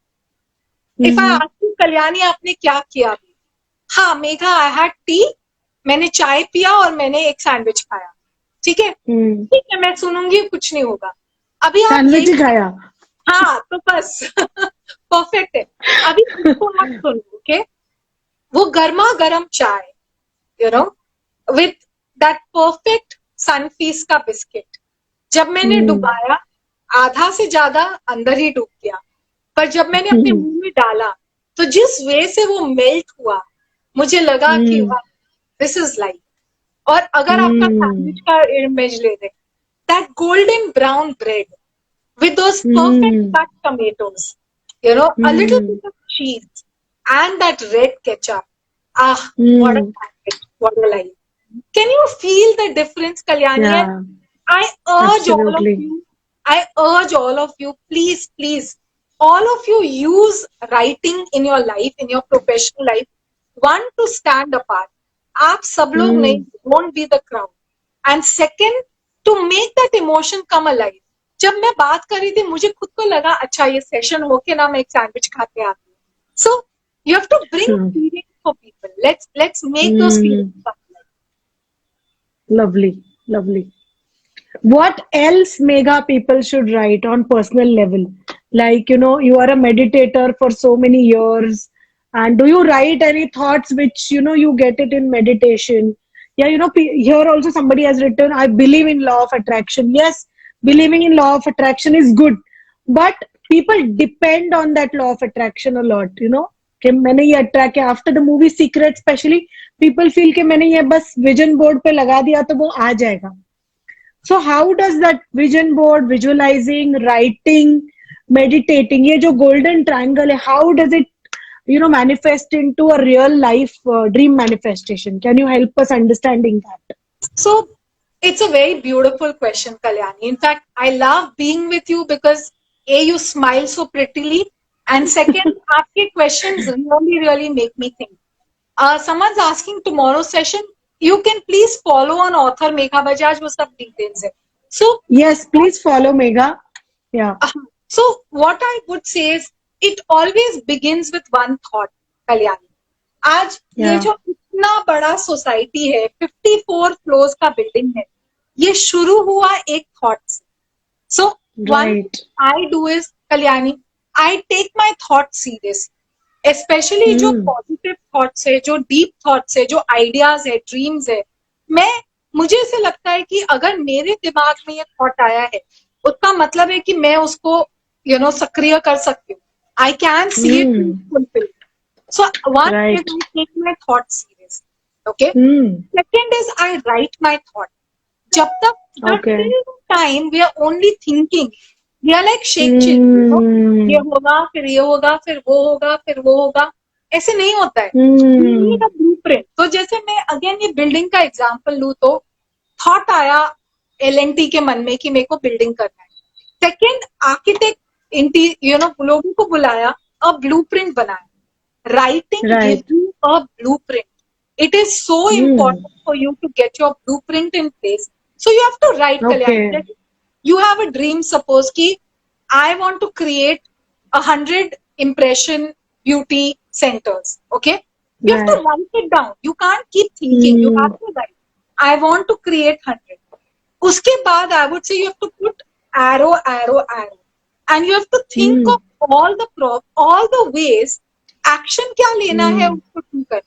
If I ask you, Kalyani आपने क्या किया अभी? हाँ मेघा, आई हैड टी, मैंने चाय पिया और मैंने एक सैंडविच खाया. ठीक है, ठीक है, मैं सुनूंगी, कुछ नहीं होगा. अभी आप सैंडविच ही खाया. हाँ तो बस परफेक्ट है. अभी इसको मत सुनो. ओके, वो गर्मा गर्म चाय, you know, with that perfect Sunfeast का बिस्किट, जब मैंने डुबाया, आधा से ज्यादा अंदर ही डूब गया, पर जब मैंने अपने मुंह में डाला तो जिस वे से वो मेल्ट हुआ, मुझे लगा कि दिस इज लाइफ. और अगर आपका सैंडविच का इमेज ले दें, that golden brown bread with those perfect cut tomatoes, you know, a little bit of cheese and that red ketchup. What a packet, what a life. Can you feel the difference, Kalyani? Yeah, I urge all of absolutely. you, I urge all of you, please, please, all of you use writing in your life, in your professional life. One, to stand apart. आप सब लोग नहीं, won't be the crowd. And second, to make that emotion come alive. जब मैं बात कर रही थी, मुझे खुद को लगा, अच्छा ये सेशन होके ना मैं एक सैंडविच खाते आती हूँ. So you have to bring feeling for people. Let's make those feelings come alive. Lovely, lovely. What else, Megha, people should write on personal level? Like, you know, you are a meditator for so many years. And do you write any thoughts which, you know, you get it in meditation? Yeah, you know, here also somebody has written, I believe in law of attraction. Yes, believing in law of attraction is good. But people depend on that law of attraction a lot, you know. कि मैंने ये attract किया. After the movie secret specially people feel कि मैंने ये बस vision board पे लगा दिया तो वो आ जाएगा. So how does that vision board, visualising, writing, meditating, ये जो गोल्डन ट्रायंगल है, how does it, you know, manifest into a real life dream manifestation? Can you help us understanding that? So it's a very beautiful question, Kalyani. In fact, I love being with you because A, you smile so prettily, and second, आपके questions really make me think. Someone's asking tomorrow's session, you can please follow on author Megha Bajaj, वो सब details है. So Yes, please follow Megha. Yeah. So what I would say is, it always begins with one thought, Kalyani. आज ये जो इतना बड़ा society है, 54 floors का बिल्डिंग है, ये शुरू हुआ एक थॉट से. सो what I do is, Kalyani, I take my thought serious. Especially जो पॉजिटिव थॉट्स है, जो डीप थॉट्स है, जो आइडियाज है, ड्रीम्स है, मुझे ऐसे लगता है कि अगर मेरे दिमाग में ये थॉट आया है, उसका मतलब है कि मैं उसको, you know, सक्रिय कर सकती हूँ. I can see it fulfilled. So one is I take my thoughts serious. Okay. Second is I write my thought. जब तक time we are only thinking, we are like shake chill. ये होगा, फिर ये होगा, फिर वो होगा, फिर वो होगा. ऐसे नहीं होता है. You need a blueprint. तो जैसे मैं अगेन ये बिल्डिंग का एग्जांपल लूँ, तो थॉट आया L&T के मन में कि मेरे को बिल्डिंग करना है. सेकेंड, आर्किटेक्ट you know, लोगों को बुलाया, a blueprint बनाया. Writing gives you a blueprint. It is so important for you to get your blueprint in place. So you have to write, Kalyani. You have a dream, suppose ki I want to create 100 impression beauty centers. Okay, you have to write it down. You can't keep thinking. You have to write. I want to create 100. उसके बाद I would say you have to put arrow, arrow, arrow. And you have to think of all the ways, action क्या लेना है उसको do कर.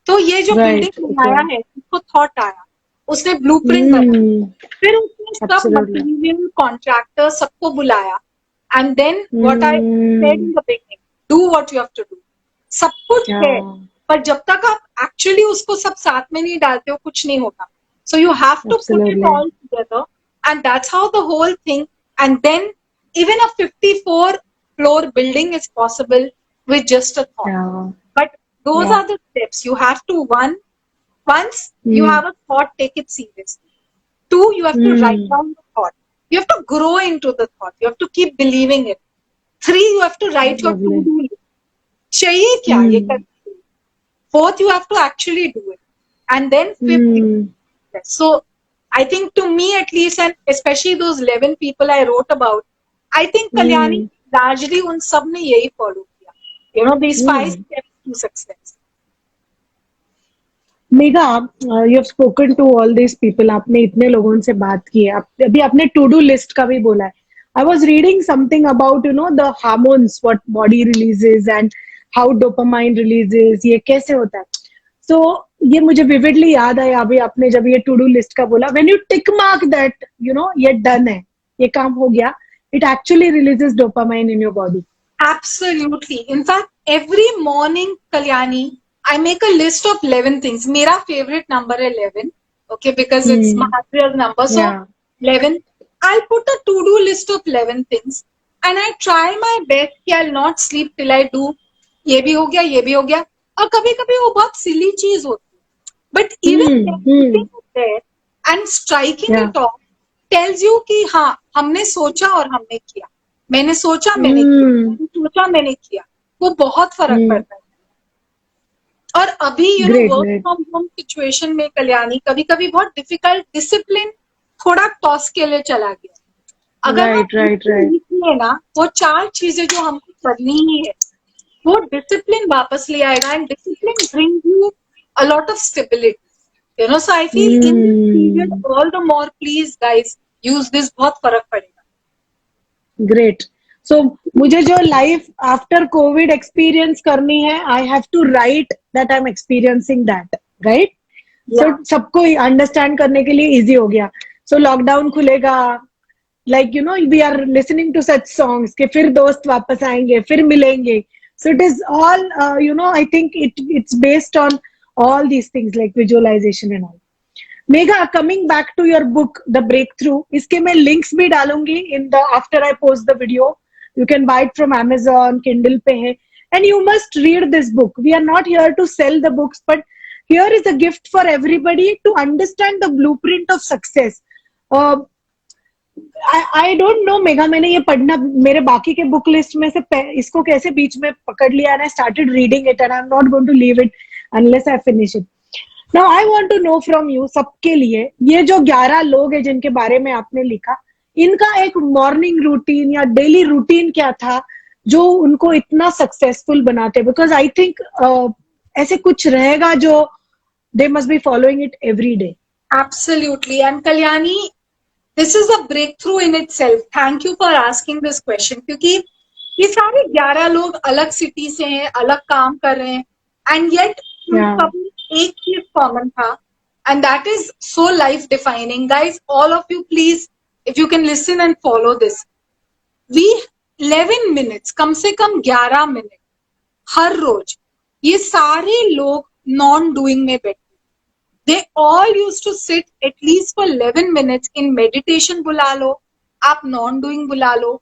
तो ये जो बिल्डिंग बनाया है, उसको थॉट आया, उसने ब्लूप्रिंट बनाया, फिर उसने सब मटेरियल, कॉन्ट्रैक्टर, सबको बुलाया, and then what I said in the beginning, do what you have to do. सब कुछ है, पर जब तक आप एक्चुअली उसको सब साथ में नहीं डालते हो, कुछ नहीं होगा. So you have to put it all together, and that's how the whole thing. And then even a 54 floor building is possible with just a thought. But those are the steps. You have to, once you have a thought, take it seriously. 2, you have to write down the thought. You have to grow into the thought. You have to keep believing it. 3, you have to write your Lovely. to-do list. चाहिए क्या ये करने के लिए? 4th, you have to actually do it. And then 5th, so I think to me at least, and especially those 11 people I wrote about, I think Kalyani largely उन सब ने यही follow किया. You know, these 5 steps to success. Megha, you have spoken to all this people, आपने इतने लोगों से बात की है, अभी आपने टू डू लिस्ट का भी बोला है. आई was reading something about you know the hormones what body releases and how dopamine releases, ये कैसे होता है. सो ये मुझे विविडली याद आया अभी आपने जब ये टू डू लिस्ट का बोला. When you tick mark that you no ये डन है, ये काम हो गया, it actually releases dopamine in your body. Absolutely. In fact, every morning, Kalyani, I make a list of 11 things. Mera favorite number is 11. Okay, because it's Mahavir's number. So, Yeah. 11. I'll put a to-do list of 11 things. And I try my best कि I'll not sleep till I do. ये भी हो गया, ये भी हो गया. और कभी-कभी वो बहुत silly चीज होती है. But even everything there and striking it off tells you कि हाँ, हमने सोचा और हमने किया. मैंने सोचा, मैंने किया. मैंने सोचा, मैंने किया. वो बहुत फर्क पड़ता है. और अभी you know work from home situation में कल्याणी कभी कभी बहुत डिफिकल्ट, डिसिप्लिन थोड़ा टॉस के लिए चला गया. अगर हम ना वो 4 चीजें जो हमको करनी ही है, वो डिसिप्लिन वापस ले आएगा. And discipline brings you a lot of stability, you know. So I feel in this period all the more, please guys use this, बहुत फर्क पड़ेगा. ग्रेट. सो मुझे जो लाइफ आफ्टर कोविड एक्सपीरियंस करनी है, I have to write that I am experiencing that, right. So सबको understand करने के लिए इजी हो गया. सो लॉकडाउन खुलेगा, like you know we are listening to such songs कि फिर दोस्त वापस आएंगे, फिर मिलेंगे. So it is all you know, I think it's based on all these things like visualization and all. Megha, coming back to your book, The Breakthrough, इसके मैं links भी डालूंगी in the after I post the video. You can buy it from Amazon, Kindle पे है, and you must read this book. We are not here to sell the books, but here is a gift for everybody to understand the blueprint of success. I don't know, Megha, मैंने ये पढ़ना मेरे बाकी के book list में से इसको कैसे बीच में पकड़ लिया, and I started reading it, and I'm not going to leave it unless I finish it. Now I want to know from you, सबके लिए ये जो 11 लोग हैं जिनके बारे में आपने लिखा, इनका एक मॉर्निंग रूटीन या डेली रूटीन क्या था जो उनको इतना सक्सेसफुल बनाते? बिकॉज आई थिंक ऐसे कुछ रहेगा जो they must be following it every day. Absolutely. And Kalyani, this is a breakthrough in itself. Thank you for asking this question. क्योंकि ये सारे 11 लोग अलग सिटी से हैं, अलग काम कर रहे हैं, and yet एक चीज कॉमन था, and that is so life defining. Guys, all of you, please, if you can listen and follow this. We 11 minutes, कम से कम 11 मिनट हर रोज ये सारे लोग नॉन डूइंग में बैठे. They all used to sit at least for 11 minutes in meditation. बुला लो आप, non doing बुला लो,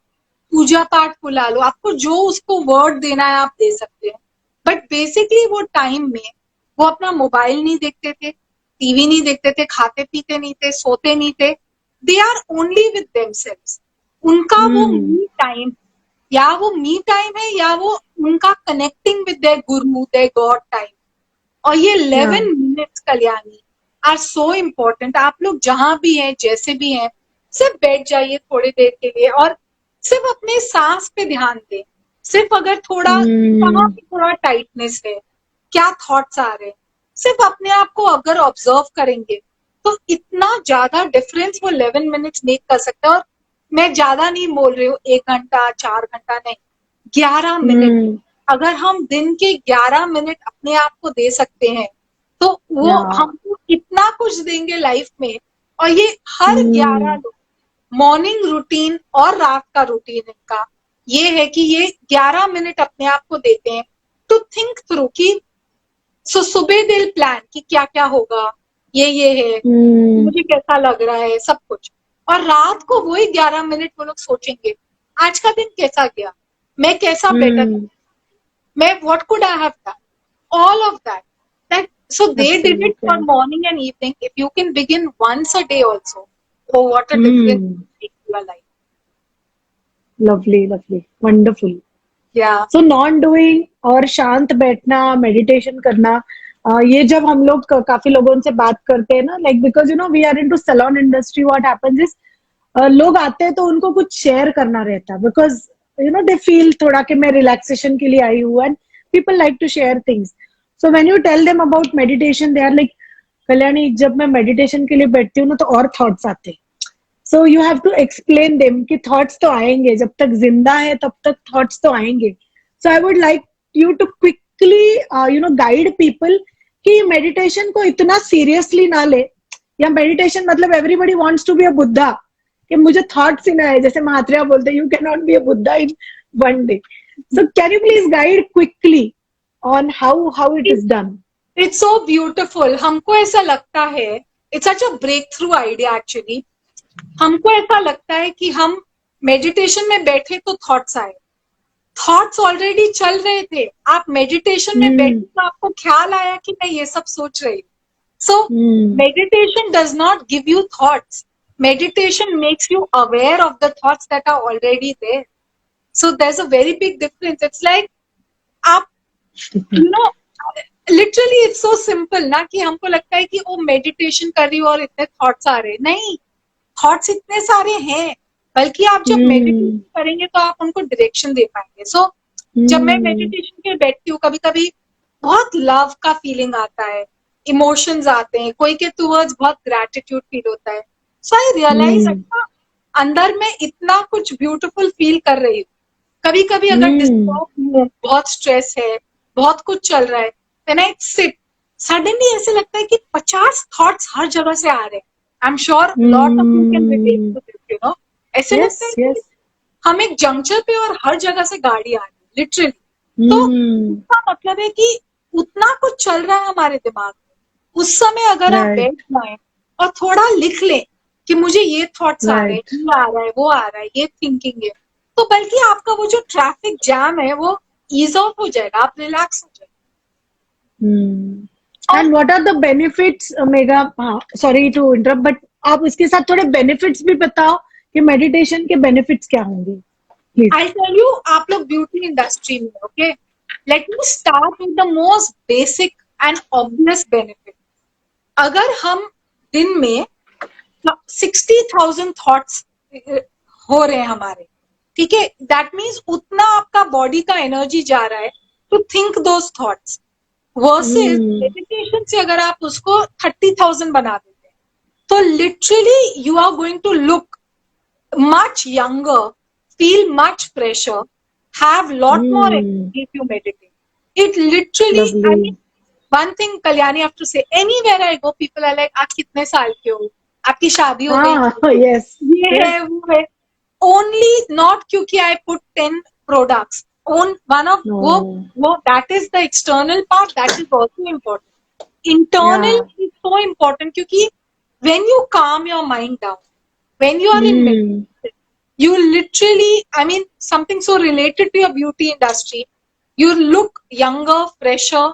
पूजा पाठ बुला लो, आपको जो उसको वर्ड देना है आप दे सकते हैं. बट बेसिकली वो टाइम में वो अपना मोबाइल नहीं देखते थे, टीवी नहीं देखते थे, खाते पीते नहीं थे, सोते नहीं थे. They are only with themselves. उनका वो मी टाइम, या वो मी टाइम है या वो उनका connecting with their guru, their god time. और ये 11 minutes Kalyani are so important. आप लोग जहां भी हैं, जैसे भी हैं, सिर्फ बैठ जाइए थोड़ी देर के लिए और सिर्फ अपने सांस पे ध्यान दें. सिर्फ अगर थोड़ा थोड़ा टाइटनेस है, क्या थॉट्स आ रहे हैं, सिर्फ अपने आप को अगर ऑब्जर्व करेंगे तो इतना ज्यादा डिफरेंस वो 11 मिनट्स मेक कर सकते हैं. और मैं ज्यादा नहीं बोल रही हूँ, 1 घंटा 4 घंटा नहीं, 11 मिनट. अगर हम दिन के 11 मिनट अपने आप को दे सकते हैं तो वो हमको इतना कुछ देंगे लाइफ में. और ये हर 11 लोग मॉर्निंग रूटीन और रात का रूटीन इनका ये है कि ये 11 मिनट अपने आप को देते हैं टू थिंक थ्रू कि सुबह दिल प्लान कि क्या क्या होगा, ये है, मुझे कैसा लग रहा है, सब कुछ. और रात को वही 11 मिनट वो लोग सोचेंगे आज का दिन कैसा गया, मैं कैसा बेटर, मैं what could I have done, all of that. So they did it for morning and evening. If you can begin once a day also, oh, what a difference it makes in your life. Lovely lovely wonderful. Yeah. So non doing और शांत बैठना, meditation करना, ये जब हम लोग काफी लोगों से बात करते हैं ना, like because you know we are into salon industry, what happens is लोग आते हैं तो उनको कुछ शेयर करना रहता है, because you know they feel थोड़ा कि मैं रिलैक्सेशन के लिए आई हूँ, and people like to share things. So when you tell them about meditation, they are like, Kalyani जब मैं मेडिटेशन के लिए बैठती हूँ ना तो और थॉट्स आते हैं. So you have to explain them कि थॉट्स तो आएंगे, जब तक जिंदा है तब तक थॉट्स तो आएंगे. So I would like you to quickly you know guide people कि मेडिटेशन को इतना सीरियसली ना ले, या मेडिटेशन मतलब everybody wants to be a Buddha, कि मुझे थॉट्स ही ना है, जैसे महात्रेया बोलते हैं you can not be a Buddha in one day. So can you please guide quickly on how it is done? It's so beautiful. हमको ऐसा लगता है, it's such a breakthrough idea actually. हमको ऐसा लगता है कि हम मेडिटेशन में बैठे तो थॉट्स आए. थॉट्स ऑलरेडी चल रहे थे. आप मेडिटेशन में बैठे तो आपको ख्याल आया कि मैं ये सब सोच रही हूँ. So meditation does not give you thoughts. Meditation makes you aware of the thoughts that are already there. So there is a very big difference. It's like आप you know literally it's so simple ना, कि हमको लगता है कि वो meditation कर रही हो और इतने थॉट्स आ रहे. नहीं, थॉट्स इतने सारे हैं, बल्कि आप जब मेडिटेशन करेंगे तो आप उनको डायरेक्शन दे पाएंगे. सो जब मैं मेडिटेशन के बैठती हूँ, कभी कभी बहुत लव का फीलिंग आता है, इमोशंस आते हैं, कोई के टूवर्ड्स बहुत ग्रेटिट्यूड फील होता है. सो आई रियलाइज अच्छा अंदर में इतना कुछ ब्यूटीफुल फील कर रही हूँ. कभी कभी अगर डिस्टर्ब हूँ, बहुत स्ट्रेस है, बहुत कुछ चल रहा है, देन आई सिट. सडनली ऐसे लगता है कि 50 थॉट्स हर जगह से आ रहे हैं. I am sure lot of you can relate to this, you know. ऐसे लगता है कि हम एक जंक्शन पे और हर जगह से गाड़ी आ रही है लिटरली. तो इसका मतलब है कि उतना कुछ चल रहा है हमारे दिमाग में. उस समय अगर आप बैठ जाएं और थोड़ा लिख लें कि मुझे ये थॉट्स आ रहे हैं, ये आ रहा है, वो आ रहा है, ये थिंकिंग है, तो बल्कि आपका वो जो ट्रैफिक जैम है वो ईज ऑफ हो जाएगा, आप रिलैक्स हो जाएगा. And what are the benefits Megha? Sorry to interrupt, but आप इसके साथ थोड़े बेनिफिट्स भी बताओ कि मेडिटेशन के बेनिफिट्स क्या होंगे. आई टेल यू, आप लोग ब्यूटी इंडस्ट्री में, okay, let me start with the most basic and obvious benefit. अगर हम दिन में 60,000 थॉट्स हो रहे हैं हमारे, ठीक है, दैट मीन्स उतना आपका बॉडी का एनर्जी जा रहा है to think those thoughts. Versus meditation से अगर आप उसको 30,000 बना देते हैं, तो literally you are going to look much younger, feel much fresher, have lot more energy if you meditate. It literally, I mean, one thing Kalyani, I have to say, anywhere I go, people are like, आप कितने साल के हो, आपकी शादी हो गई, yes, ये है वो है. Only not क्योंकि I put 10 products on one of वो that is the external part, that is also important. Internal is so important क्योंकि when you calm your mind down, when you are in meditation, you literally, I mean, something so related to your beauty industry, you look younger, fresher,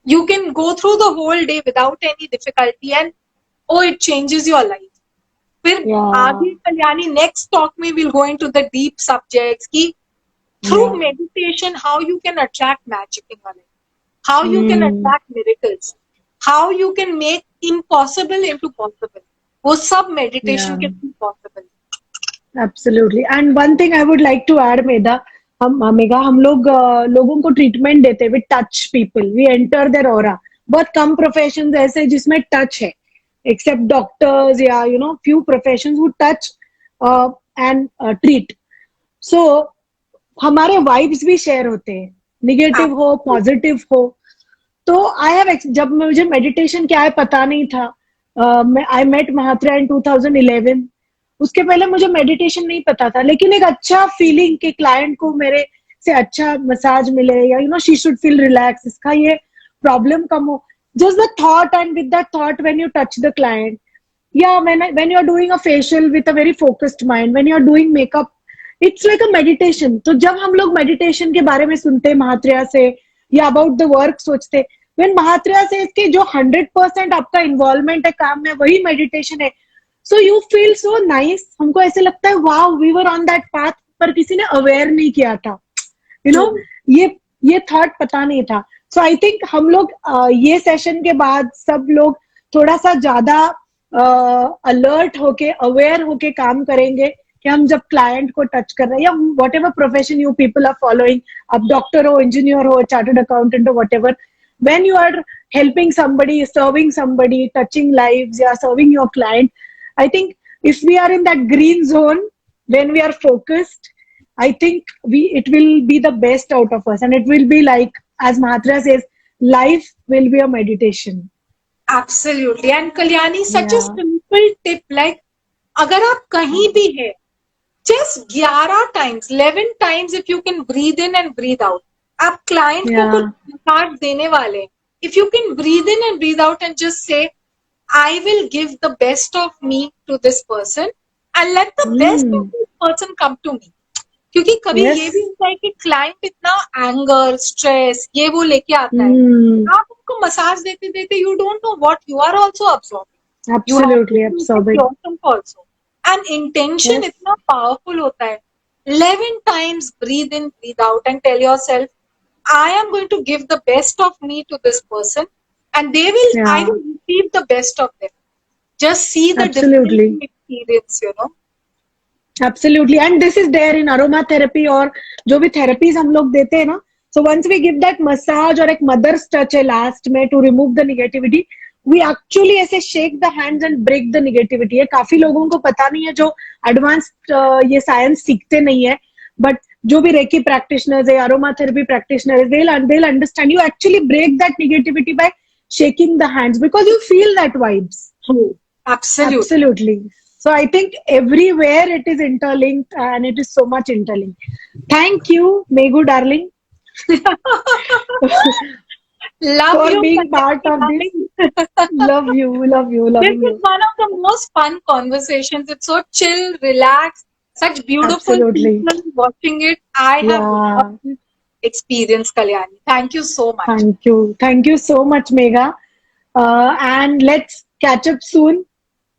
you can go through the whole day without any difficulty, and oh, it changes your life. फिर आगे Kalyani next talk में we'll go into the deep subjects कि through meditation how you can attract magic in your life, how you can attract miracles, how you can make impossible into possible. वो सब meditation के through possible. Absolutely. And one thing I would like to add Megha, हम लोग लोगों को treatment देते with touch people, we enter their aura. बहुत कम प्रोफेशंस ऐसे जिसमें टच है, एक्सेप्ट डॉक्टर्स या you know few professions who touch and treat. So हमारे वाइब्स भी शेयर होते हैं, निगेटिव हो पॉजिटिव हो. तो आई हैव, जब मुझे मेडिटेशन क्या है पता नहीं था, आई मेट महात्रेया इन 2011. उसके पहले मुझे मेडिटेशन नहीं पता था, लेकिन एक अच्छा फीलिंग के क्लाइंट को मेरे से अच्छा मसाज मिले, या you know she should feel relax, इसका ये प्रॉब्लम कम हो. Just the thought, and with that thought when you touch the client, या when you are doing a facial with a very focused mind, when you are doing makeup, it's like a meditation. तो जब हम लोग meditation के बारे में सुनते हैं महात्रेया से, या अबाउट द वर्क सोचते, व्हेन महात्रेया से इसके जो 100% आपका इन्वॉल्वमेंट है काम में, वही मेडिटेशन है. So you feel so nice, हमको ऐसे लगता है wow we were on that path, पर किसी ने अवेयर नहीं किया था, यू नो, ये थॉट पता नहीं था. सो आई थिंक हम लोग ये सेशन के बाद सब लोग थोड़ा सा ज्यादा अलर्ट होके, अवेयर होके काम करेंगे कि हम जब क्लाइंट को टच कर रहे हैं, या whatever profession you people are following, आप डॉक्टर हो, इंजीनियर हो, चार्टर्ड अकाउंटेंट हो, whatever, when you are helping somebody, serving somebody, touching lives, yeah, serving your client, I think if we are in that green zone, when we are focused, I think it will be the best out of us, and it will be like, as Mahatra says, life will be a meditation. Absolutely. And Kalyani, such a Yeah. simple tip, like, अगर आप कहीं भी है, just 11 times, 11 times if you can breathe in and breathe out. आप client को Yeah. कुछ message देने वाले, if you can breathe in and breathe out and just say, I will give the best of me to this person and let the best of this person come to me. क्योंकि कभी Yes. ये भी होता है कि client इतना anger, stress, ये वो लेके आता है, आप उनको मसाज देते देते you don't know what you are also absorbing. Absolutely absorbing. Also. And intention Yes. इतना पावरफुल होता है. 11 times breathe in, breathe out and tell yourself, I am going to give the best of me to this person and I Yeah. will receive the best of them. Just see the Absolutely. different experience, you know. Absolutely, and this is there in aromatherapy और जो भी therapies हम लोग देते हैं ना, so once we give that massage और एक mother's touch है last में to remove the negativity, we actually ऐसे shake the hands and break the negativity. ये काफी लोगों को पता नहीं है जो advanced ये science सीखते नहीं है, but जो भी रेकी practitioners है, aromatherapy practitioners, they'll understand. You actually break that negativity by shaking the hands because you feel that vibes. Absolutely. Absolutely. So I think everywhere it is interlinked, and it is so much interlinked. Thank you, Meghu darling, Love for you, being part of Kalyani. this. Love you, love you, love This you. is one of the most fun conversations. It's so chill, relaxed, such beautiful Absolutely. people watching it. I have Yeah. loved this experience, Kalyani. Thank you so much. Thank you. Thank you so much, Megha. And let's catch up soon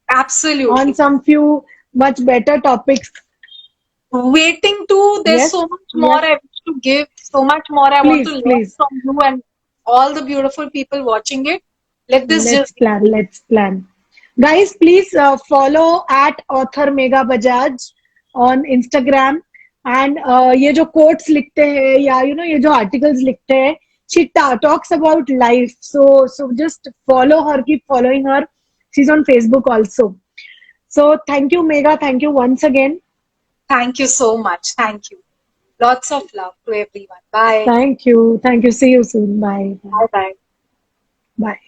Absolutely. on some few much better topics. Waiting to, there's Yes, so much more yes. I wish to give, so much more I want Please, to learn please. from you and all the beautiful people watching it. Let this Let's just plan. Let's plan. Guys, please follow at author Megha Bajaj on Instagram. And ये जो quotes लिखते हैं या ये जो articles लिखते हैं, she talks about life. So just follow her, keep following her. She's on Facebook also. So thank you, Megha. Thank you once again. thank you so much. Thank you. Lots of love to everyone. Bye. Thank you. Thank you. See you soon. Bye. Bye bye. Bye.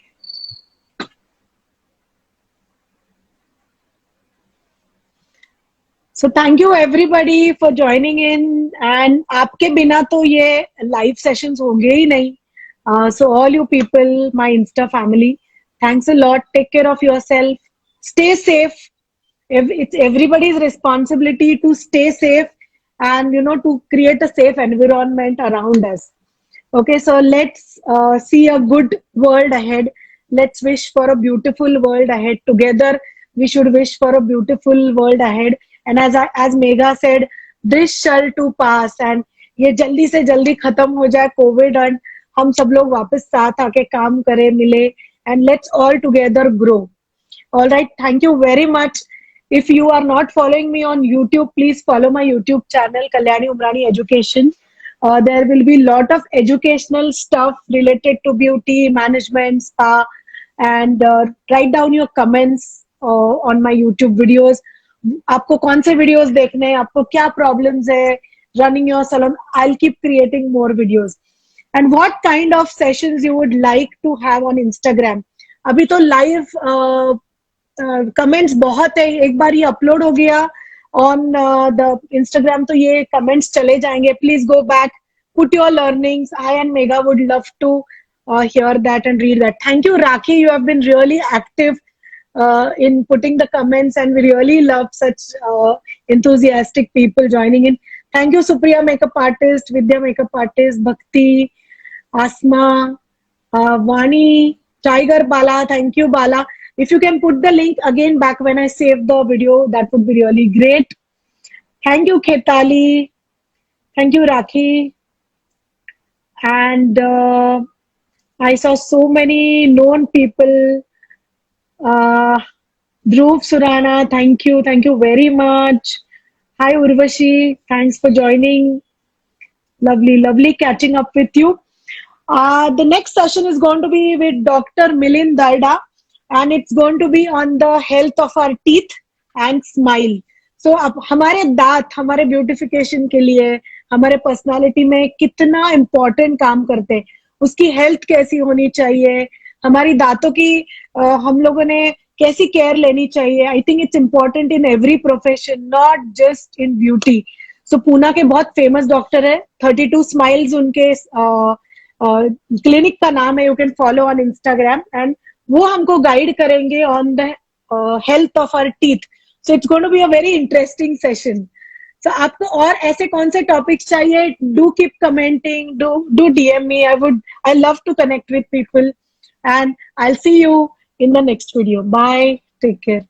So thank you everybody for joining in. And आपके बिना तो ये live sessions होंगे ही नहीं. So all you people, my Insta family, thanks a lot. Take care of yourself. Stay safe. It's everybody's responsibility to stay safe and to create a safe environment around us. Okay, so let's see a good world ahead. Let's wish for a beautiful world ahead. Together, we should wish for a beautiful world ahead. And as Megha said, this shall too pass. And ये जल्दी से जल्दी खत्म हो जाए Covid, and हम सब लोग वापस साथ आके काम करें, मिले, and let's all together grow. All right, thank you very much. If you are not following me on YouTube, please follow my YouTube channel, Kalyani Umrani Education. There will be lot of educational stuff related to beauty, management, spa, and write down your comments on my YouTube videos. आपको कौन से videos देखने हैं, आपको क्या problems है running your salon. I'll keep creating more videos. And what kind of sessions you would like to have on Instagram? अभी तो live कमेंट्स बहुत है. एक बार ये अपलोड हो गया ऑन द इंस्टाग्राम तो ये कमेंट्स चले जाएंगे. Please go back, put your learnings. I and Megha would love to hear that and read that. Thank you, Rakhi. You have been really active in putting the comments, and we really love such enthusiastic people joining in. Thank you, Supriya makeup artist, Vidya makeup artist, Bhakti, Asma, Vani, Tiger, Bala. Thank you, Bala. If you can put the link again back when I save the video, that would be really great. Thank you, Khetali. Thank you, Rakhi. And I saw so many known people. Dhruv Surana, thank you. Thank you very much. Hi, Urvashi. Thanks for joining. Lovely, lovely catching up with you. The next session is going to be with Dr. Milind Darda, and it's going to be on the health of our teeth and smile. So अब हमारे दांत हमारे beautification के लिए हमारे personality में कितना important काम करते हैं, उसकी हेल्थ कैसी होनी चाहिए, हमारी दांतों की हम लोगों ने कैसी केयर लेनी चाहिए. I think it's important in every profession, not just in beauty. So Poona के बहुत फेमस डॉक्टर है, 32 स्माइल्स उनके क्लिनिक का नाम है. You can follow on Instagram, and वो हमको गाइड करेंगे on the health of our teeth. So it's going to be a very interesting session. So आपको और ऐसे कौन से टॉपिक्स चाहिए, do keep commenting, do DM me. I love to connect with people, and I'll see you in the next video. Bye. Take care.